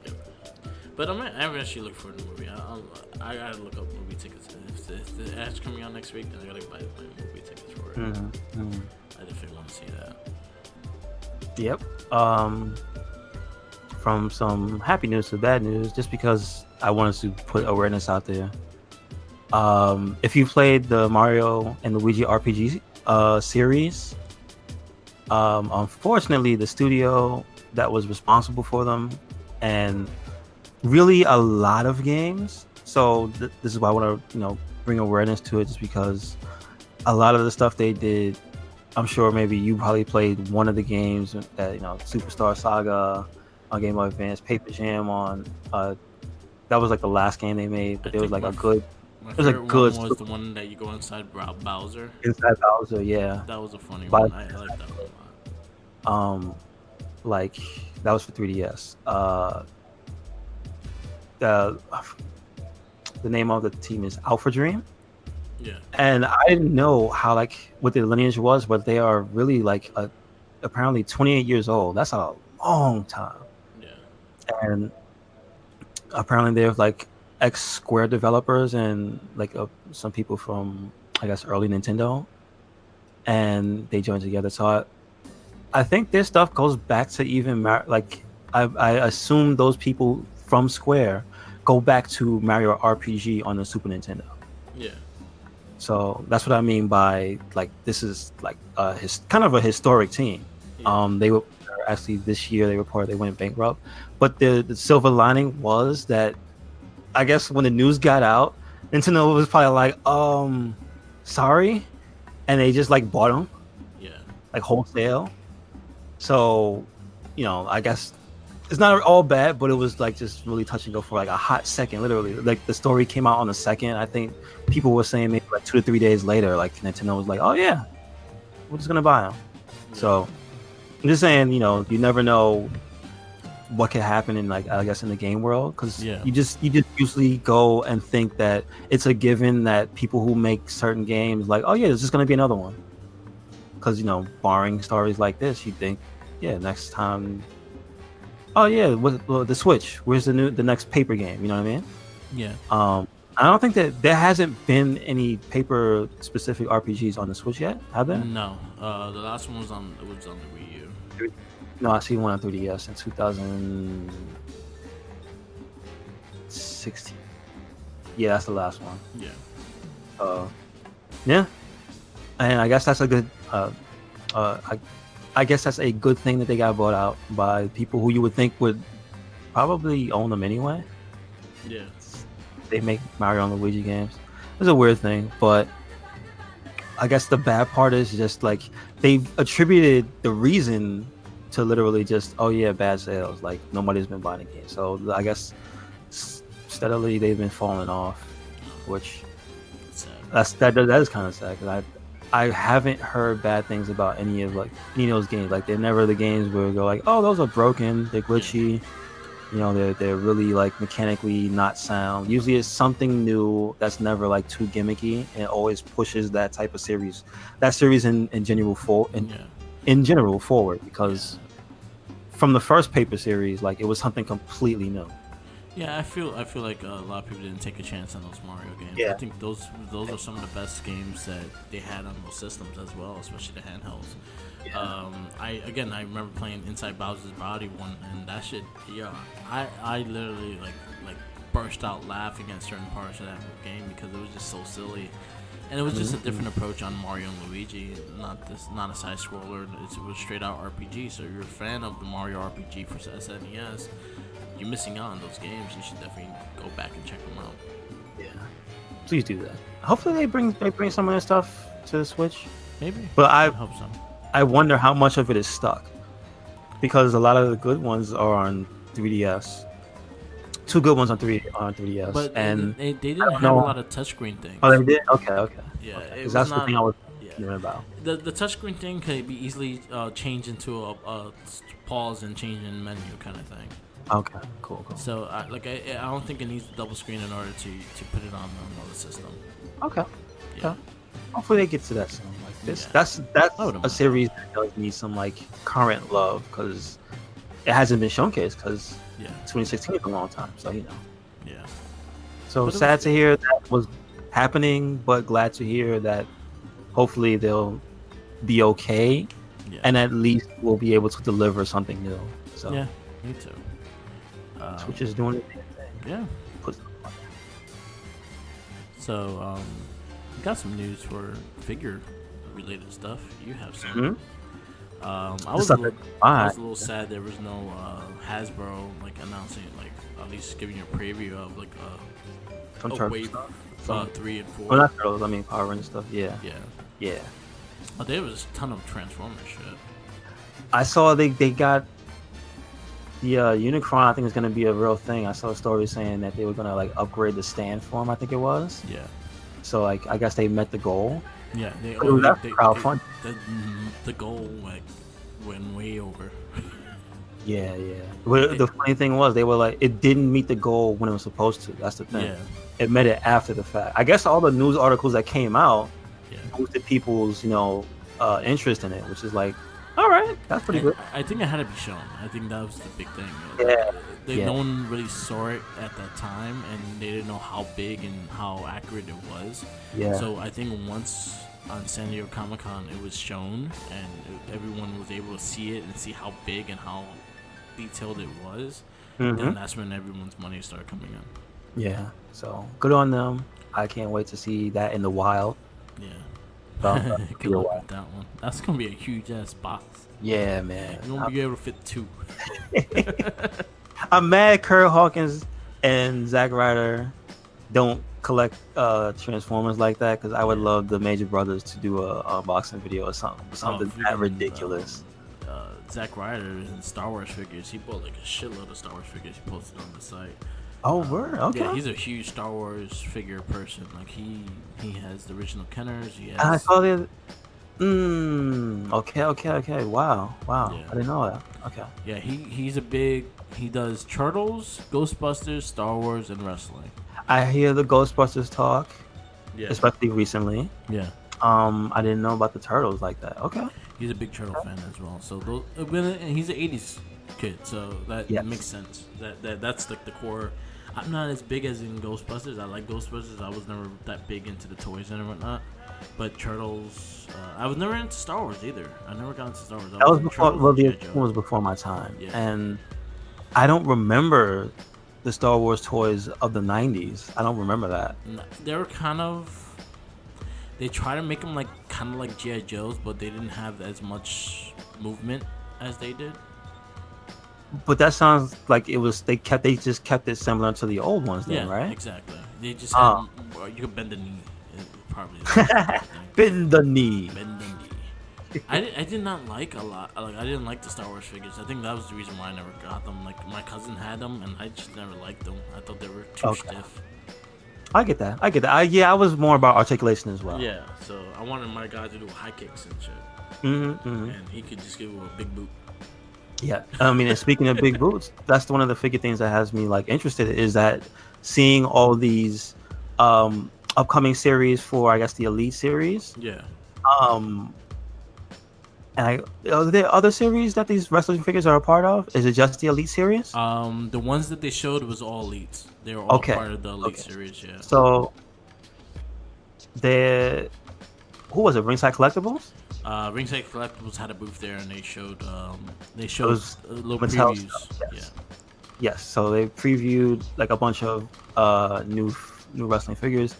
But I'm actually looking forward to the movie. I gotta look up movie tickets. If the ad's coming out next week, then I gotta buy movie tickets for it. I definitely want to see that. Yep. From some happy news to bad news, just because I wanted to put awareness out there. If you played the Mario and Luigi RPG series, unfortunately, the studio that was responsible for them, and really a lot of games. So this is why I want to, bring awareness to it, just because a lot of the stuff they did, I'm sure maybe you probably played one of the games that, Superstar Saga on Game Boy Advance, Paper Jam on, that was like the last game they made, but it was like a good. My favorite one was the one that you go inside Bowser. Inside Bowser, yeah. That was a funny one. I like that one a lot. Like that was for 3DS. The name of the team is AlphaDream. Yeah. And I didn't know how what their lineage was, but they are really apparently 28 years old. That's a long time. Yeah. And apparently they're ex-Square developers and some people from I guess early Nintendo, and they joined together. So I think their stuff goes back to even I assume those people from Square go back to Mario RPG on the Super Nintendo. Yeah. So that's what I mean by this is kind of a historic team. Yeah. They were actually this year they reported they went bankrupt, but the silver lining was that I guess when the news got out, Nintendo was probably sorry, and they just bought them. Yeah. Wholesale. So, I guess it's not all bad, but it was just really touch and go for a hot second. Literally, the story came out on the second. I think people were saying maybe 2 to 3 days later, Nintendo was oh yeah, we're just gonna buy them. Yeah. So I'm just saying, you never know what could happen in I guess in the game world, because you just usually go and think that it's a given that people who make certain games oh yeah, there's just gonna be another one, because barring stories like this, you think next time, oh yeah, the Switch, where's the next paper game, you know what I mean? Yeah. I don't think that there hasn't been any paper specific RPGs on the Switch yet, have there? No, the last one was on the Wii U. No, I see one on 3DS in 2016. Yeah, that's the last one. Yeah. Yeah, and I guess that's a good. I guess that's a good thing that they got bought out by people who you would think would probably own them anyway. Yeah. They make Mario and Luigi games. It's a weird thing, but I guess the bad part is just they've attributed the reason to literally just bad sales. Nobody's been buying the game, so I guess steadily they've been falling off, which that is kind of sad, because I haven't heard bad things about any of those games. They're never the games where we go oh, those are broken, they're glitchy, they're really mechanically not sound. Usually it's something new that's never too gimmicky, and it always pushes that type of series in general forward, because from the first paper series, it was something completely new. Yeah, I feel like a lot of people didn't take a chance on those Mario games. Yeah. I think those are some of the best games that they had on those systems as well, especially the handhelds. Yeah. I remember playing Inside Bowser's Body one, and that shit, I literally burst out laughing at certain parts of that game because it was just so silly. And it was just a different approach on Mario and Luigi, not a side scroller. It was straight out RPG. So if you're a fan of the Mario RPG for SNES, you're missing out on those games. You should definitely go back and check them out. Yeah, please do that. Hopefully they bring some of their stuff to the Switch. Maybe, but I hope so. I wonder how much of it is stuck, because a lot of the good ones are on 3DS. 2 good ones on 3DS, but and they didn't have a lot of touchscreen things. Oh, they did. Okay. Yeah, okay. That's the thing I was thinking about. The touchscreen thing could be easily changed into a pause and change in menu kind of thing. Okay, cool. So I don't think it needs a double screen in order to put it on another system. Okay. Yeah. Okay. Hopefully they get to that soon. This. Yeah. That's a series that does need some current love, because it hasn't been showcased because Yeah. 2016 is a long time. So Yeah. So But it sad was- to hear that was happening, but glad to hear that hopefully they'll be okay, Yeah. and at least we'll be able to deliver something new. So Yeah. Me too. Switch is doing the thing. Yeah. Put- So we got some news for figure related stuff. You have some. Mhm. I was Just a like little, a- I was a little sad there was no Hasbro like announcing like at least giving you a preview of like Some a turtle wave stuff. 3 and 4. Well, not turtles. I mean Power Rangers stuff. Yeah. Yeah. Oh, there was a ton of Transformers shit. I saw they got the Unicron. I think is going to be a real thing. I saw a story saying that they were going to like upgrade the stand form. I think it was. Yeah. So like I guess they met the goal. Yeah. That's crowdfunding. The goal like went way over. Yeah. Well, the funny thing was they were like it didn't meet the goal when it was supposed to. That's the thing. Yeah. It met it after the fact. I guess all the news articles that came out Yeah. boosted people's interest in it, which is like, all right, that's pretty good. I think it had to be shown. I think that was the big thing. Yeah. No one really saw it at that time, and they didn't know how big and how accurate it was. Yeah. So I think once on San Diego Comic-Con it was shown, and everyone was able to see it and see how big and how detailed it was, then that's when everyone's money started coming in. Yeah. So good on them. I can't wait to see that in the wild. Yeah. Um, Good luck with that one. That's gonna be a huge ass box. Yeah, man. You're gonna be able to fit 2. I'm mad Kurt Hawkins and Zack Ryder don't collect Transformers like that because I would love the Major Brothers to do a unboxing video or something that ridiculous. Zack Ryder in Star Wars figures. He bought like a shitload of Star Wars figures. He posted on the site. Oh, word. Okay. Yeah, he's a huge Star Wars figure person. Like he has the original Kenners. He has. I saw the. Okay. Wow. Yeah. I didn't know that. Okay. Yeah, he's a big. He does Turtles, Ghostbusters, Star Wars, and wrestling. I hear the Ghostbusters talk, Yeah. especially recently. Yeah. I didn't know about the Turtles like that. Okay. He's a big Turtle fan as well. So and he's an '80s kid, so that Yes. makes sense. That's like the core. I'm not as big as in Ghostbusters. I like Ghostbusters. I was never that big into the toys and whatnot. But Turtles, I was never into Star Wars either. I never got into Star Wars. That was before. Turtles Well, and the G.I. other Joe. one was before my time, Yeah. and I don't remember the Star Wars toys of the '90s. I don't remember that. They were kind of. They try to make them like kind of like G.I. Joes, but they didn't have as much movement as they did. But that sounds like it was. They just kept it similar to the old ones, then, Yeah, right? exactly. They just had, you could bend the knee. Probably. Bend the knee. Bend the knee. I did not like a lot. Like I didn't like the Star Wars figures. I think that was the reason why I never got them. Like my cousin had them, and I just never liked them. I thought they were too stiff. I get that. I was more about articulation as well. Yeah. So I wanted my guy to do high kicks and shit, and he could just give him a big boot. Yeah, I mean, and speaking of big boots, that's one of the figure things that has me like interested is that seeing all these upcoming series for I guess the Elite series. Yeah. And are there other series that these wrestling figures are a part of? Is it just the Elite series? The ones that they showed was all elites. They were all part of the Elite series. Yeah. So, who was it? Ringside Collectibles? Ringside Collectibles had a booth there, and they showed Those little Mattel previews. stuff, Yes. So they previewed like a bunch of new wrestling figures.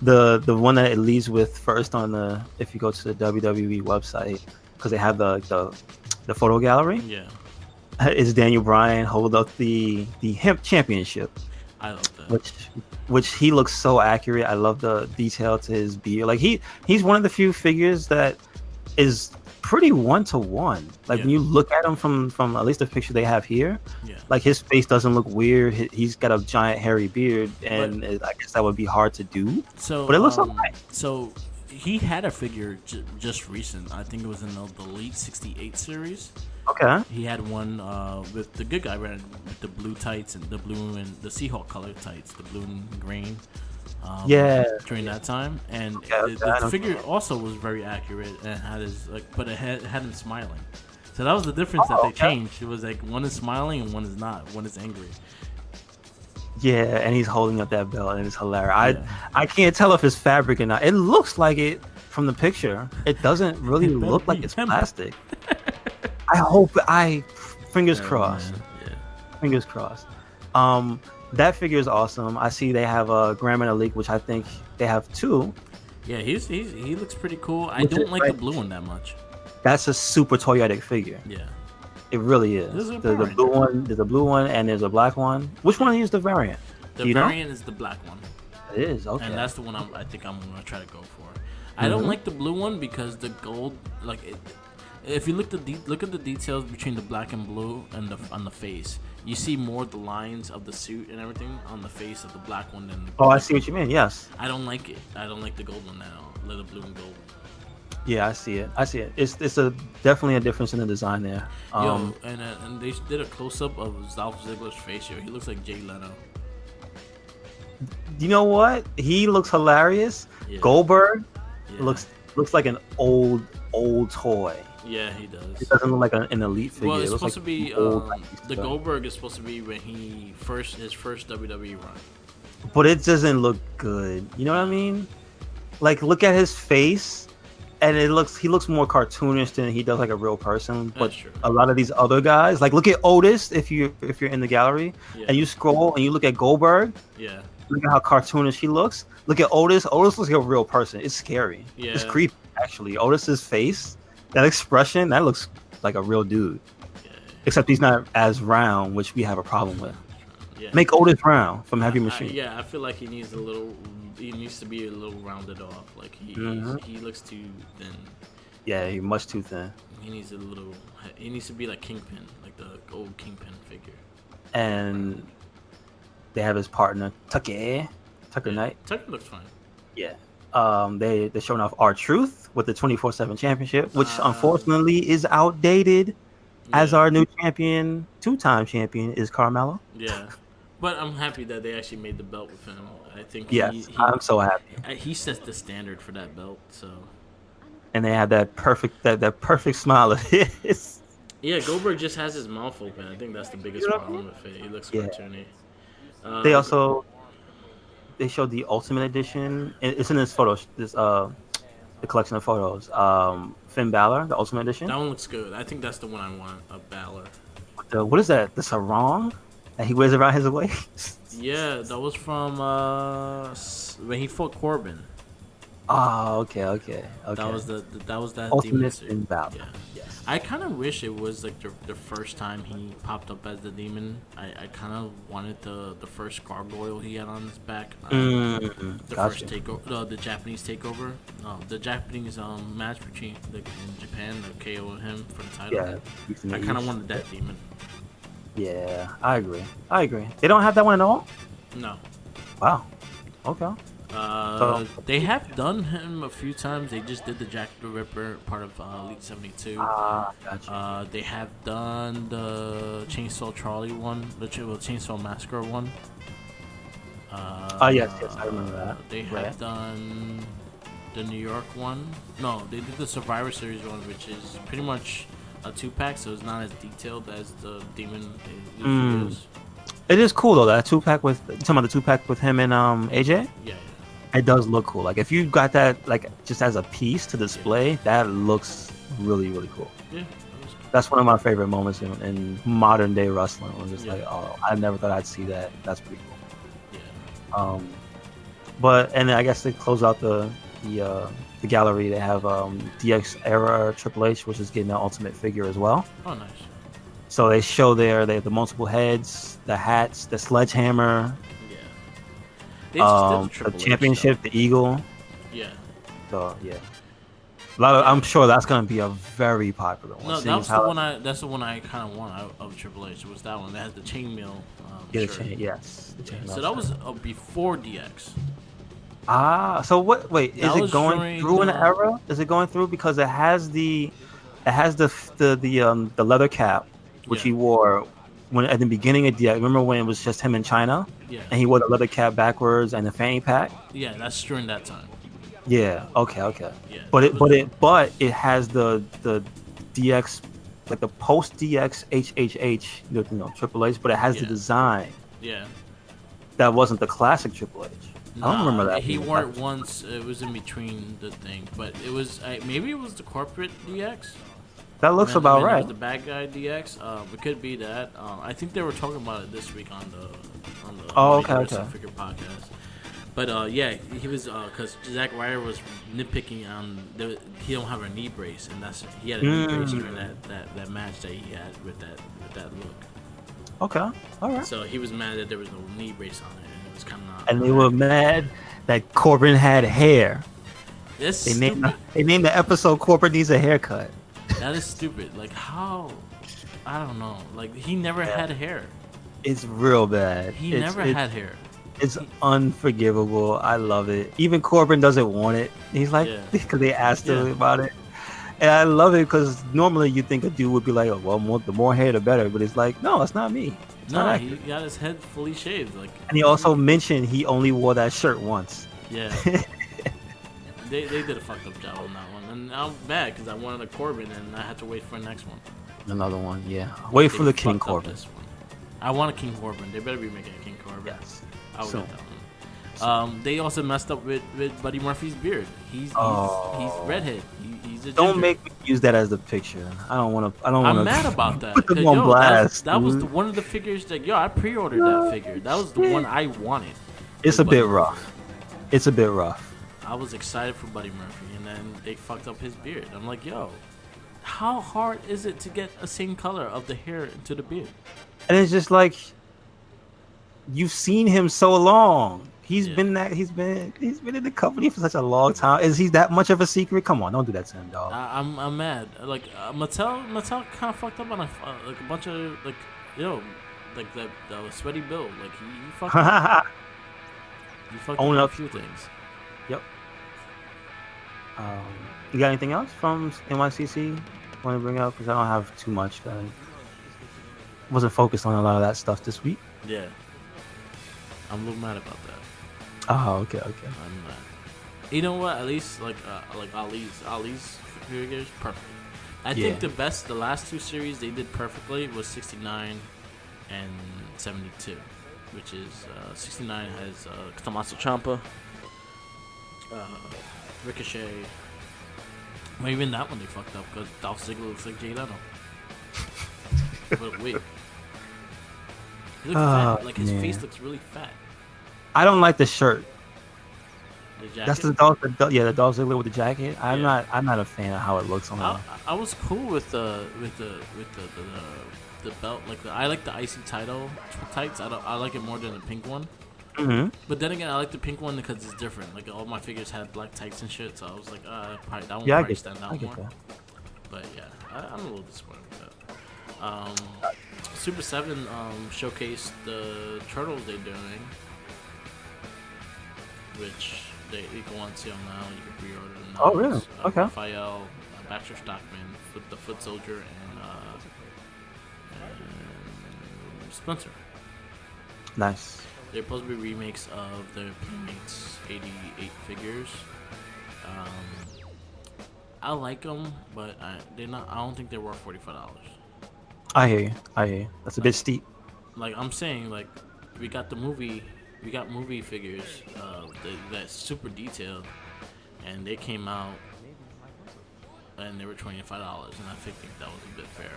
The one that it leads with first on if you go to the WWE website because they have the photo gallery. Yeah. Is Daniel Bryan hold up the hemp championship? I love that. Which he looks so accurate. I love the detail to his beard. Like he's one of the few figures that is pretty 1-to-1. Like when you look at him from at least the picture they have here, like his face doesn't look weird. He's got a giant hairy beard, and I guess that would be hard to do. So, but it looks alright. So he had a figure just recent. I think it was in the Elite '68 series. Okay. He had one with the good guy wearing with the blue tights and the blue and the Seahawk color tights, the blue and green. During that time, and the figure also was very accurate and had his but it had him smiling. So that was the difference that they okay. changed. It was like one is smiling and one is not. One is angry. Yeah, and he's holding up that belt, and it's hilarious. Yeah. I can't tell if it's fabric or not. It looks like it from the picture. It doesn't really It better look like be. it's plastic. Fingers crossed. Man. Yeah. Fingers crossed. That figure is awesome. I see they have a Grand League, which I think they have 2. Yeah, he looks pretty cool. I Which don't is like the right. blue one that much. That's a super toyetic figure. Yeah. It really is. This is a The variant. blue one, there's a blue one, and there's a black one. Which one is the variant? The Do you know? variant is the black one. It is, okay. And that's the one I think I'm gonna try to go for. I don't like the blue one because the gold, like, if you look at the details between the black and blue and on the face, you see more of the lines of the suit and everything on the face of the black one than the Oh, I see what you mean. Yes. I don't like it. I don't like the gold one now. The blue and gold. Yeah, I see it. It's definitely a difference in the design there. Yo, and they did a close up of Dolph Ziggler's face. Yo, he looks like Jay Leno. You know what? He looks hilarious. Yeah. Goldberg Yeah. looks like an old toy. Yeah, he does. It doesn't look like an elite figure. Well, it's It looks supposed to like be an old the toy. Goldberg is supposed to be when his first WWE run. But it doesn't look good. You know what I mean? Like, look at his face, and he looks more cartoonish than he does like a real person. But That's true. a lot of these other guys, like look at Otis, if you're in the gallery, Yeah. and you scroll and you look at Goldberg, Yeah. look at how cartoonish he looks. Look at Otis. Otis looks like a real person. It's scary. Yeah. It's creepy, actually. Otis's face, that expression, that looks like a real dude. Yeah. Except he's not as round, which we have a problem with. Yeah. Make Otis round from Heavy Machine. I feel like he needs to be a little rounded off. Like he looks too thin. Yeah, he's much too thin. He needs to be like Kingpin, like the old Kingpin figure. And they have his partner Tucker Knight. Tucker looks fine. Yeah. They're showing off R-Truth with the 24/7 championship, which unfortunately is outdated. As Yeah. our new champion, 2-time champion, is Carmelo. Yeah. But I'm happy that they actually made the belt with him. I think Yes, I'm so happy. he sets the standard for that belt. So And they have that perfect smile of his. yeah, Goldberg just has his mouth open. I think that's the biggest You know? problem with it. He looks Yeah. cartoony. They showed the Ultimate Edition. It's in this photo. The collection of photos. Finn Balor, the Ultimate Edition. That one looks good. I think that's the one I want. A Balor. What is that? The sarong that he wears around his waist. Yeah, that was from when he fought Corbin. Oh, okay. That was that demon Ultimate suit. Finn Balor. Yeah. Yes. I kind of wish it was like the first time he popped up as the demon. I kind of wanted the first gargoyle he had on his back. The Gotcha. first takeover, the Japanese takeover, the Japanese match between in Japan, the KO and him for the title. Yeah. I kind of wanted that demon. Yeah, I agree. They don't have that one at all? No. Wow. Okay. They have done him a few times. They just did the Jack the Ripper part of Elite 72. Gotcha. They have done the Chainsaw Charlie one, the Chainsaw Massacre one. Yes, I remember that. They have done the New York one. No, they did the Survivor Series one, which is pretty much a 2-pack, so it's not as detailed as the Demon usually is. It is cool though. That 2-pack with some of the 2-pack with him and AJ. Yeah. It does look cool. Like if you got that like just as a piece to display, that looks really cool. Yeah. That's one of my favorite moments in modern day wrestling. It was just like, oh, I never thought I'd see that. That's pretty cool. Yeah. But and then I guess to close out the gallery, they have DX era Triple H, which is getting an Ultimate figure as well. Oh, nice. So they show they have the multiple heads, the hats, the sledgehammer, Yeah. They just did the Triple H championship, the eagle. stuff. Yeah. So yeah, a lot of, I'm sure that's gonna be a very popular one. No, that's the one I kind of want of Triple H. Was that one that has the chainmail? Yeah, the shirt. chain, yes. The chain So that was before DX. So what? Wait, That is was it going during through an the- era? Is it going through because it has the leather cap, which Yeah. he wore when at the beginning of DX. Remember when it was just him in China, Yeah. and he wore the leather cap backwards and the fanny pack. Yeah, that's during that time. Yeah. Okay. Yeah. But it has the DX like the post DX HHH, Triple H, but it has the design Yeah. that wasn't the classic Triple H. I don't remember that. He wore it once. It was in between the thing, but it was maybe it was the corporate DX. That looks about right. It was the bad guy DX. It could be that. I think they were talking about it this week on the Figure podcast. But yeah, he was because Zack Ryder was nitpicking on he don't have a knee brace, and he had a knee brace during that match that he had with that look. Okay, all right. So he was mad that there was no knee brace on it, and it was kind of not. And they were mad that Corbin had hair. That's they stupid. named the episode "Corbin Needs a Haircut." That is stupid. Like how? I don't know. Like he never had hair. It's real bad. He never had hair. It's unforgivable. I love it. Even Corbin doesn't want it. He's like, because they asked him about it. And I love it because normally you think a dude would be like, oh, well, the more hair, the better. But it's like, no, it's not me. He got his head fully shaved. And he also mentioned he only wore that shirt once. Yeah. They did a fucked up job on that one. And I'm mad because I wanted a Corbin and I had to wait for the next one. Another one, yeah. Wait for the King Corbin. I want a King Corbin. They better be making a King Corbin. Yes. I would get that one. They also messed up with Buddy Murphy's beard. He's redhead. He's a ginger. Don't make me use that as the picture. I don't want to. I'm mad about that. Put them on blast. That was one of the figures that I pre-ordered that figure. That was the one I wanted. It's a bit rough. It's a bit rough. I was excited for Buddy Murphy, and then they fucked up his beard. I'm like, yo, how hard is it to get the same color of the hair into the beard? And it's just like, you've seen him so long. He's been in the company for such a long time. Is he that much of a secret? Come on, don't do that to him, dog. I'm mad. Like Mattel kind of fucked up on a bunch of the sweaty Bill. Like he fucked up. He fucked up on a few things. Yep. You got anything else from NYCC? Want to bring up? Because I don't have too much. I wasn't focused on a lot of that stuff this week. Yeah. I'm a little mad about that. Oh, okay. I'm mad. You know what? At least like Ali's figures perfect. I think the last two series they did perfectly was 69 and 72, which is 69 has Tommaso Ciampa, Ricochet. Well, even that one they fucked up because Dolph Ziggler looks like Jay Leno. But wait. He looks fat. Like his face looks really fat. I don't like the shirt. The jacket? That's the Dolph Ziggler with the jacket. I'm not a fan of how it looks on him. I was cool with the belt. I like the icy tights. I like it more than the pink one. Mm-hmm. But then again, I like the pink one because it's different. Like all my figures had black tights and shit, so I was like, probably that one probably stand out more. That. But yeah, I'm a little disappointed with that. Super 7 showcased the turtles they're doing, which they go on sale now. You can pre-order them now. Oh really? Okay. Raphael, Baxter Stockman, the Foot Soldier, and Spencer. Nice. They're supposed to be remakes of the Playmates 88 figures. I like them, but they're not. I don't think they're worth $45. I hear you. That's a bit steep. Like I'm saying, like we got movie figures that's super detailed, and they came out and they were $25, and I think that was a bit fair.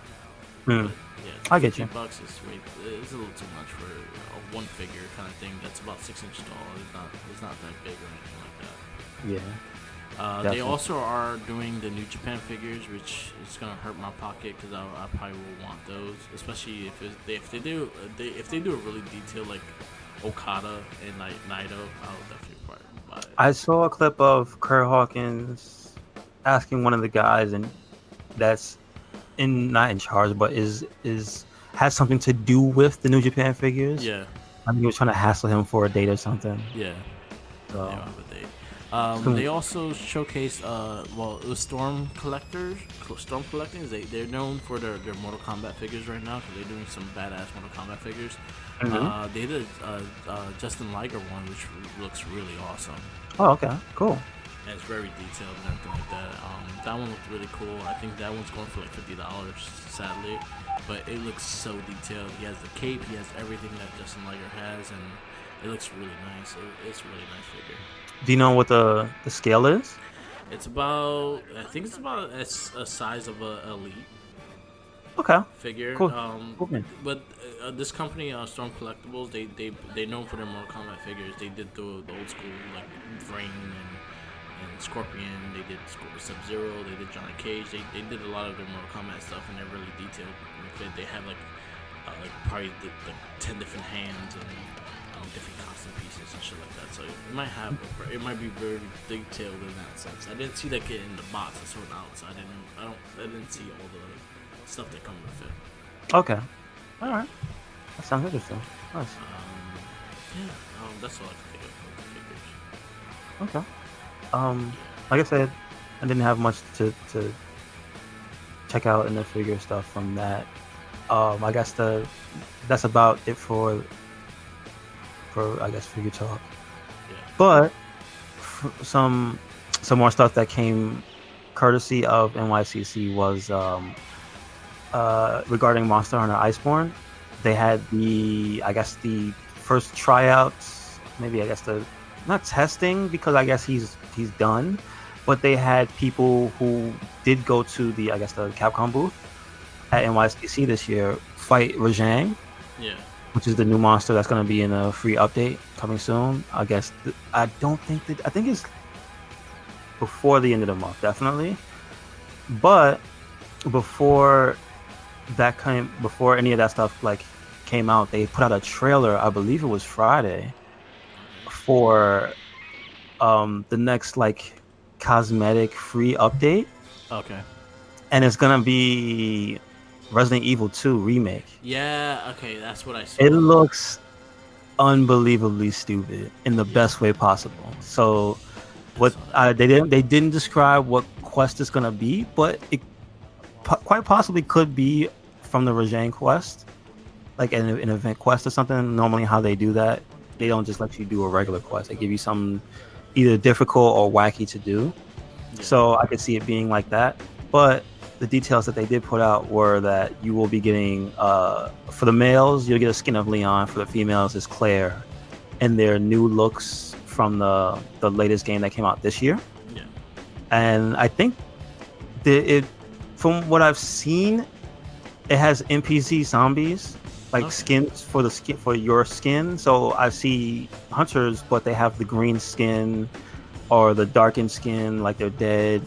But, yeah, I get you. $50 is a little too much for a one figure kind of thing that's about 6 inches tall. It's not that big or anything like that. Yeah. They also are doing the New Japan figures, which is gonna hurt my pocket because I probably will want those, especially if they do a really detailed like Okada and Naito. I'll definitely probably buy it. I saw a clip of Kurt Hawkins asking one of the guys, and that's not in charge, but has something to do with the New Japan figures. Yeah. I think he was trying to hassle him for a date or something. Yeah. So. They have a date. They also showcase it was Storm Collecting. They're known for their Mortal Kombat figures right now because they're doing some badass Mortal Kombat figures. Mm-hmm. They did Justin Liger one, which looks really awesome. Oh, okay, cool. And it's very detailed and everything like that. That one looked really cool. I think that one's going for like $50, sadly, but it looks so detailed. He has the cape, he has everything that Justin Liger has, and it looks really nice. It's a really nice figure. Do you know what the scale is? It's about, I think it's about a size of a elite Okay. figure. Cool. Cool, man. But this company, Storm Collectibles, they known for their Mortal Kombat figures. They did the old school like Brain and Scorpion. They did Sub-Zero. They did Johnny Cage. They did a lot of their Mortal Kombat stuff, and they're really detailed. They have like probably like 10 different hands and different costume pieces and shit like that. So it might be very detailed in that sense. I didn't see that kit in the box and sort out, so I didn't see all the stuff that come with it. Okay. All right. That sounds interesting. Nice. That's all I can think of the figures. Okay. Like I said, I didn't have much to check out in the figure stuff from that. I guess that's about it for I guess figure talk. Yeah. But some more stuff that came courtesy of NYCC was regarding Monster Hunter Iceborne. They had the first tryouts, maybe not testing, because I guess he's done, but they had people who did go to the Capcom booth at NYCC this year fight Rajang. Yeah. Which is the new monster that's going to be in a free update coming soon. I guess I think it's before the end of the month, definitely. But before any of that stuff like came out, they put out a trailer. I believe it was Friday for the next like cosmetic free update. Okay. And it's gonna be Resident Evil 2 remake. Yeah, okay, that's what I saw. It looks unbelievably stupid in the best way possible. So they didn't describe what quest it's gonna be, but it quite possibly could be from the Rajang quest, like an event quest or something. Normally how they do that, they don't just let you do a regular quest. They give you something either difficult or wacky to do. Yeah. So I could see it being like that. But the details that they did put out were that you will be getting, for the males, you'll get a skin of Leon. For the females, is Claire, and their new looks from the latest game that came out this year. Yeah. And I think from what I've seen, it has NPC zombies, like skins for your skin. So I see hunters, but they have the green skin or the darkened skin, like they're dead.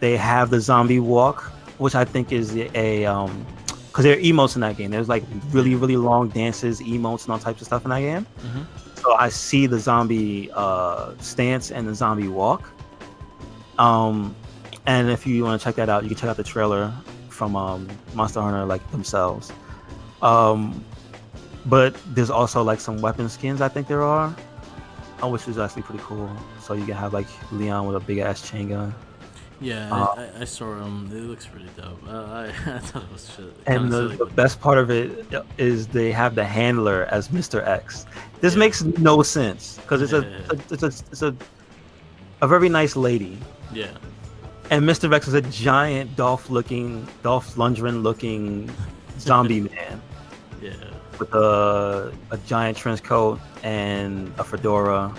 They have the zombie walk, which I think is because there are emotes in that game. There's like really, really long dances, emotes, and all types of stuff in that game. Mm-hmm. So I see the zombie stance and the zombie walk. And if you want to check that out, you can check out the trailer from Monster Hunter like themselves. But there's also like some weapon skins I think there are, which is actually pretty cool. So you can have like Leon with a big ass chain gun. Yeah, I saw him. It looks pretty dope. I thought it was shit. And the best part of it is they have the handler as Mr. X. This makes no sense because it's a very nice lady. Yeah. And Mr. X is a giant Dolph Lundgren looking zombie man. Yeah. With a giant trench coat and a fedora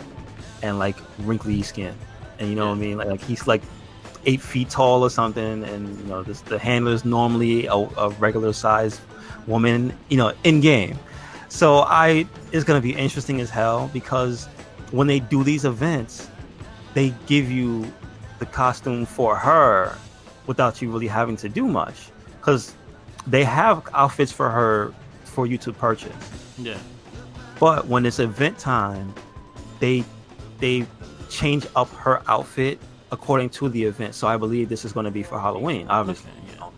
and like wrinkly skin. And you know what I mean? Like he's like 8 feet tall or something, and you know the handler is normally a regular sized woman, in game. So it's gonna be interesting as hell because when they do these events, they give you the costume for her without you really having to do much, because they have outfits for her for you to purchase. Yeah. But when it's event time, they change up her outfit according to the event. So I believe this is going to be for Halloween, obviously.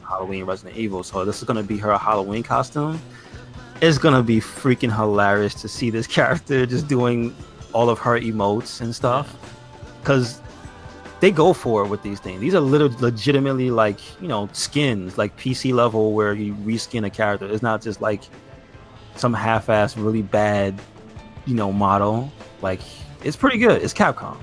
Halloween Resident Evil. So this is going to be her Halloween costume. It's going to be freaking hilarious to see this character just doing all of her emotes and stuff. Because they go for it with these things. These are legitimately like, skins, like PC level where you reskin a character. It's not just like some half-assed, really bad, model. Like, it's pretty good. It's Capcom.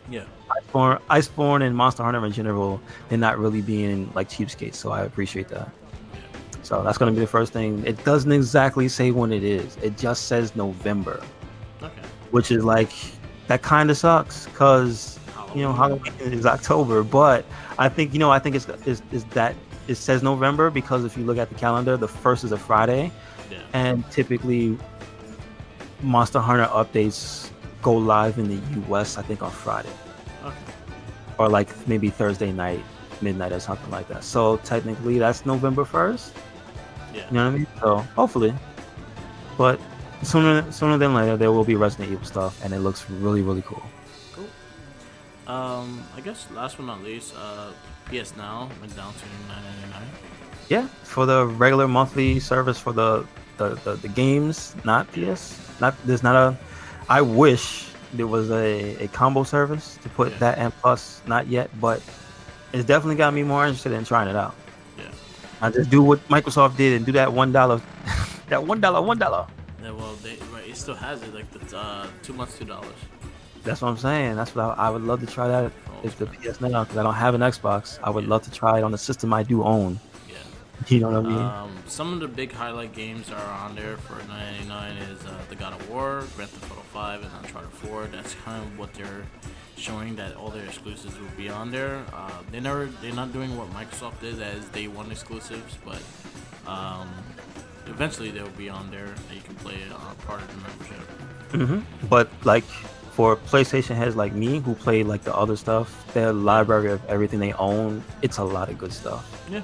Yeah. Iceborne and Monster Hunter in general, they're not really being like cheapskates, so I appreciate that. So that's going to be the first thing. It doesn't exactly say when it is. It just says November. Okay. Which is like, that kind of sucks because, Halloween is October. But I think it's that it says November because if you look at the calendar, the 1st is a Friday. Yeah. And typically Monster Hunter updates go live in the US, I think, on Friday. Okay. Or like maybe Thursday night, midnight or something like that. So technically that's November 1st. Yeah. You know what I mean? So hopefully. But sooner than later there will be Resident Evil stuff and it looks really, really cool. Cool. I guess last but not least, PS Now went down to $9.99. Yeah, for the regular monthly service for the games, not PS. I wish there was a combo service to put that and plus, not yet, but it's definitely got me more interested in trying it out. Yeah. I just do what Microsoft did and do that $1, that $1. Yeah, well, it still has it, like the 2 months, $2. That's what I'm saying. That's what I would love to try that if the PS Now, because I don't have an Xbox. I would love to try it on the system I do own. Yeah. You know what I mean? Some of the big highlight games are on there for $9.99 is the God of War, Grand Theft Auto 5, and Uncharted 4. That's kind of what they're showing, that all their exclusives will be on there. They're not doing what Microsoft did as day one exclusives, but eventually they'll be on there and you can play it on part of the membership. Mm-hmm. But like for PlayStation heads like me who play like the other stuff, their library of everything they own, it's a lot of good stuff. Yeah.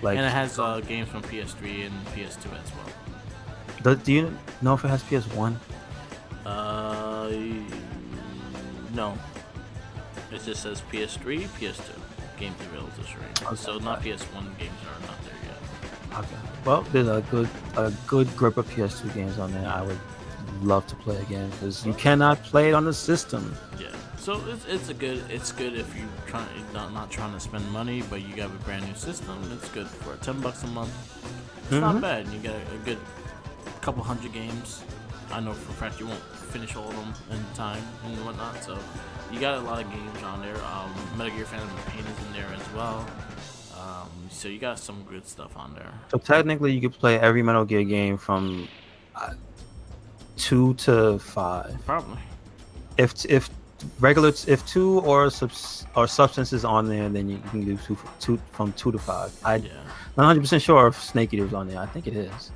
Like, and it has games from PS3 and PS2 as well. Do you know if it has PS1? No. It just says PS3, PS2 games available to stream. Okay. So not PS1 games are not there yet. Okay. Well, there's a good grip of PS2 games on there. I would love to play again because you cannot play it on the system. Yeah. So it's good if you not trying to spend money, but you got a brand new system. It's good for $10 a month. It's not bad. You get a good couple hundred games. I know for a fact you won't finish all of them in time and whatnot. So you got a lot of games on there. Metal Gear Phantom Pain is in there as well. So you got some good stuff on there. So technically, you could play every Metal Gear game from 2 to 5. Probably. If 2 or substances on there, then you can do two from 2 to 5. I'm not 100% sure if Snake Eater's on there. I think it is.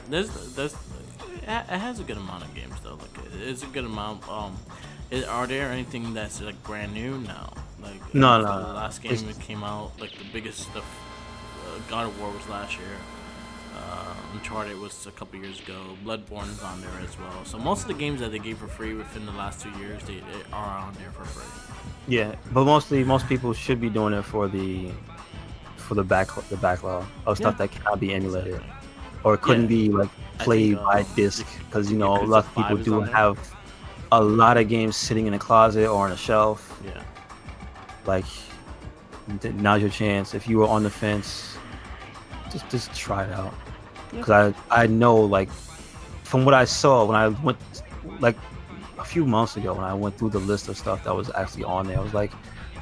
Yeah, it has a good amount of games though. Like it's a good amount. Are there anything that's like brand new now? Like no. The last game that came out, like the biggest stuff, God of War was last year. Uncharted was a couple years ago. Bloodborne is on there as well. So most of the games that they gave for free within the last 2 years, they are on there for free. Yeah, but most people should be doing it for the backlog of stuff that cannot be emulated or couldn't be like played by disc, because a lot of people do have a lot of games sitting in a closet or on a shelf. Yeah. Like, now's your chance. If you were on the fence, just try it out. Because I know, like, from what I saw when I went, like, a few months ago when I went through the list of stuff that was actually on there, I was like,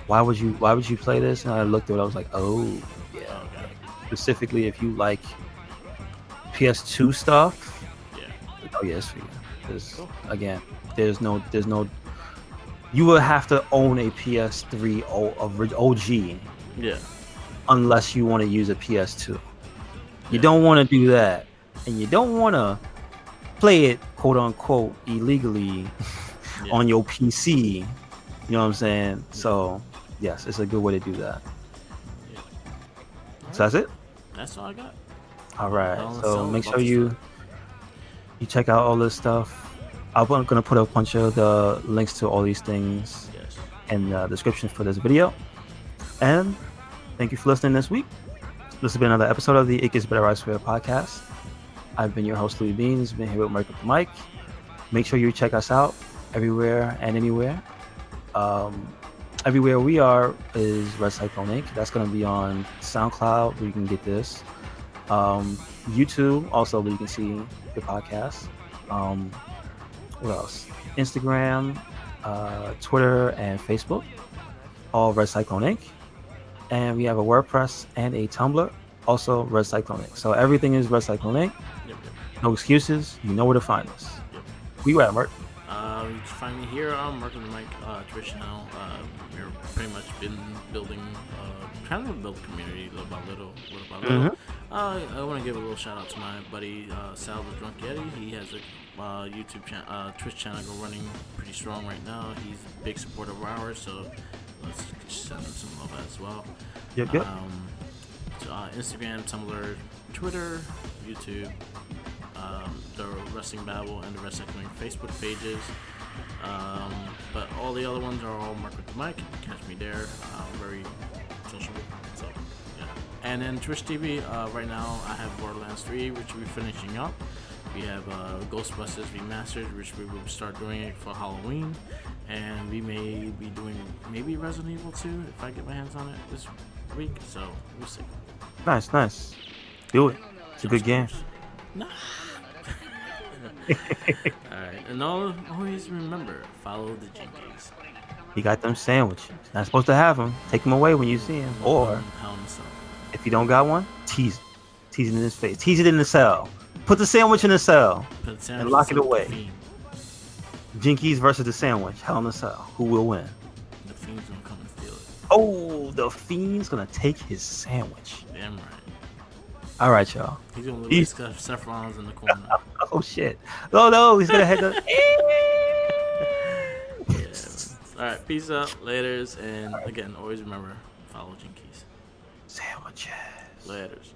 why would you play this? And I looked at it, I was like, oh, yeah. Okay. Specifically, if you like PS2 stuff, oh, yeah, it's for you. Because, again, there's no, you will have to own a PS3 OG. Yeah. Unless you want to use a PS2. You don't want to do that, and you don't want to play it quote unquote illegally on your PC. You know what I'm saying? So yes, it's a good way to do that. Yeah. So that's it. That's all I got. All right. So make sure you check out all this stuff. I'm gonna put a bunch of the links to all these things in the description for this video. And thank you for listening this week. This has been another episode of the It Gets Better, I Swear podcast. I've been your host, Louis Beans. Been here with Mike. Make sure you check us out everywhere and anywhere. Everywhere we are is RedCycloneInc. That's going to be on SoundCloud where you can get this. YouTube, also where you can see the podcast. What else? Instagram, Twitter and Facebook, all RedCycloneInc. And we have a WordPress and a Tumblr, also RedCycloneInc. So everything is RedCycloneInc. Yep. No excuses. You know where to find us. Yep. We were at Merc. You can find me here on Mark and the Mike Twitch channel. We're pretty much been building, trying to build a community little by little. I want to give a little shout out to my buddy Sal the Drunk Yeti. He has a YouTube channel, Twitch channel running pretty strong right now. He's a big supporter of ours, so let's send him some love as well. Yep. Instagram, Tumblr, Twitter, YouTube. The Wrestling Babble and the RedCycloneInc Facebook pages, but all the other ones are all Mark with the Mic. You can catch me there. Very sociable. So yeah. And then Twitch TV. Right now I have Borderlands 3, which we're finishing up. We have Ghostbusters Remastered, which we will start doing it for Halloween, and we may be doing maybe Resident Evil 2 if I get my hands on it this week. So we'll see. Nice. Do it. It's a good game. Nah. Alright, and always remember, follow the Jinkies. He got them sandwiches. Not supposed to have them. Take them away when you see him. Or, if you don't got one, tease it. Tease it in his face. Tease it in the cell. Put the sandwich in the cell. And lock it away. Jinkies versus the sandwich. Hell in the Cell. Who will win? The Fiend's gonna come and steal it. Oh, the Fiend's gonna take his sandwich. Damn right. All right, y'all. He's gonna look like Seth Rollins in the corner. Oh shit! No, he's gonna head up. All right, peace out, laters, and again, always remember, follow Jinkies. Sandwiches. Laters.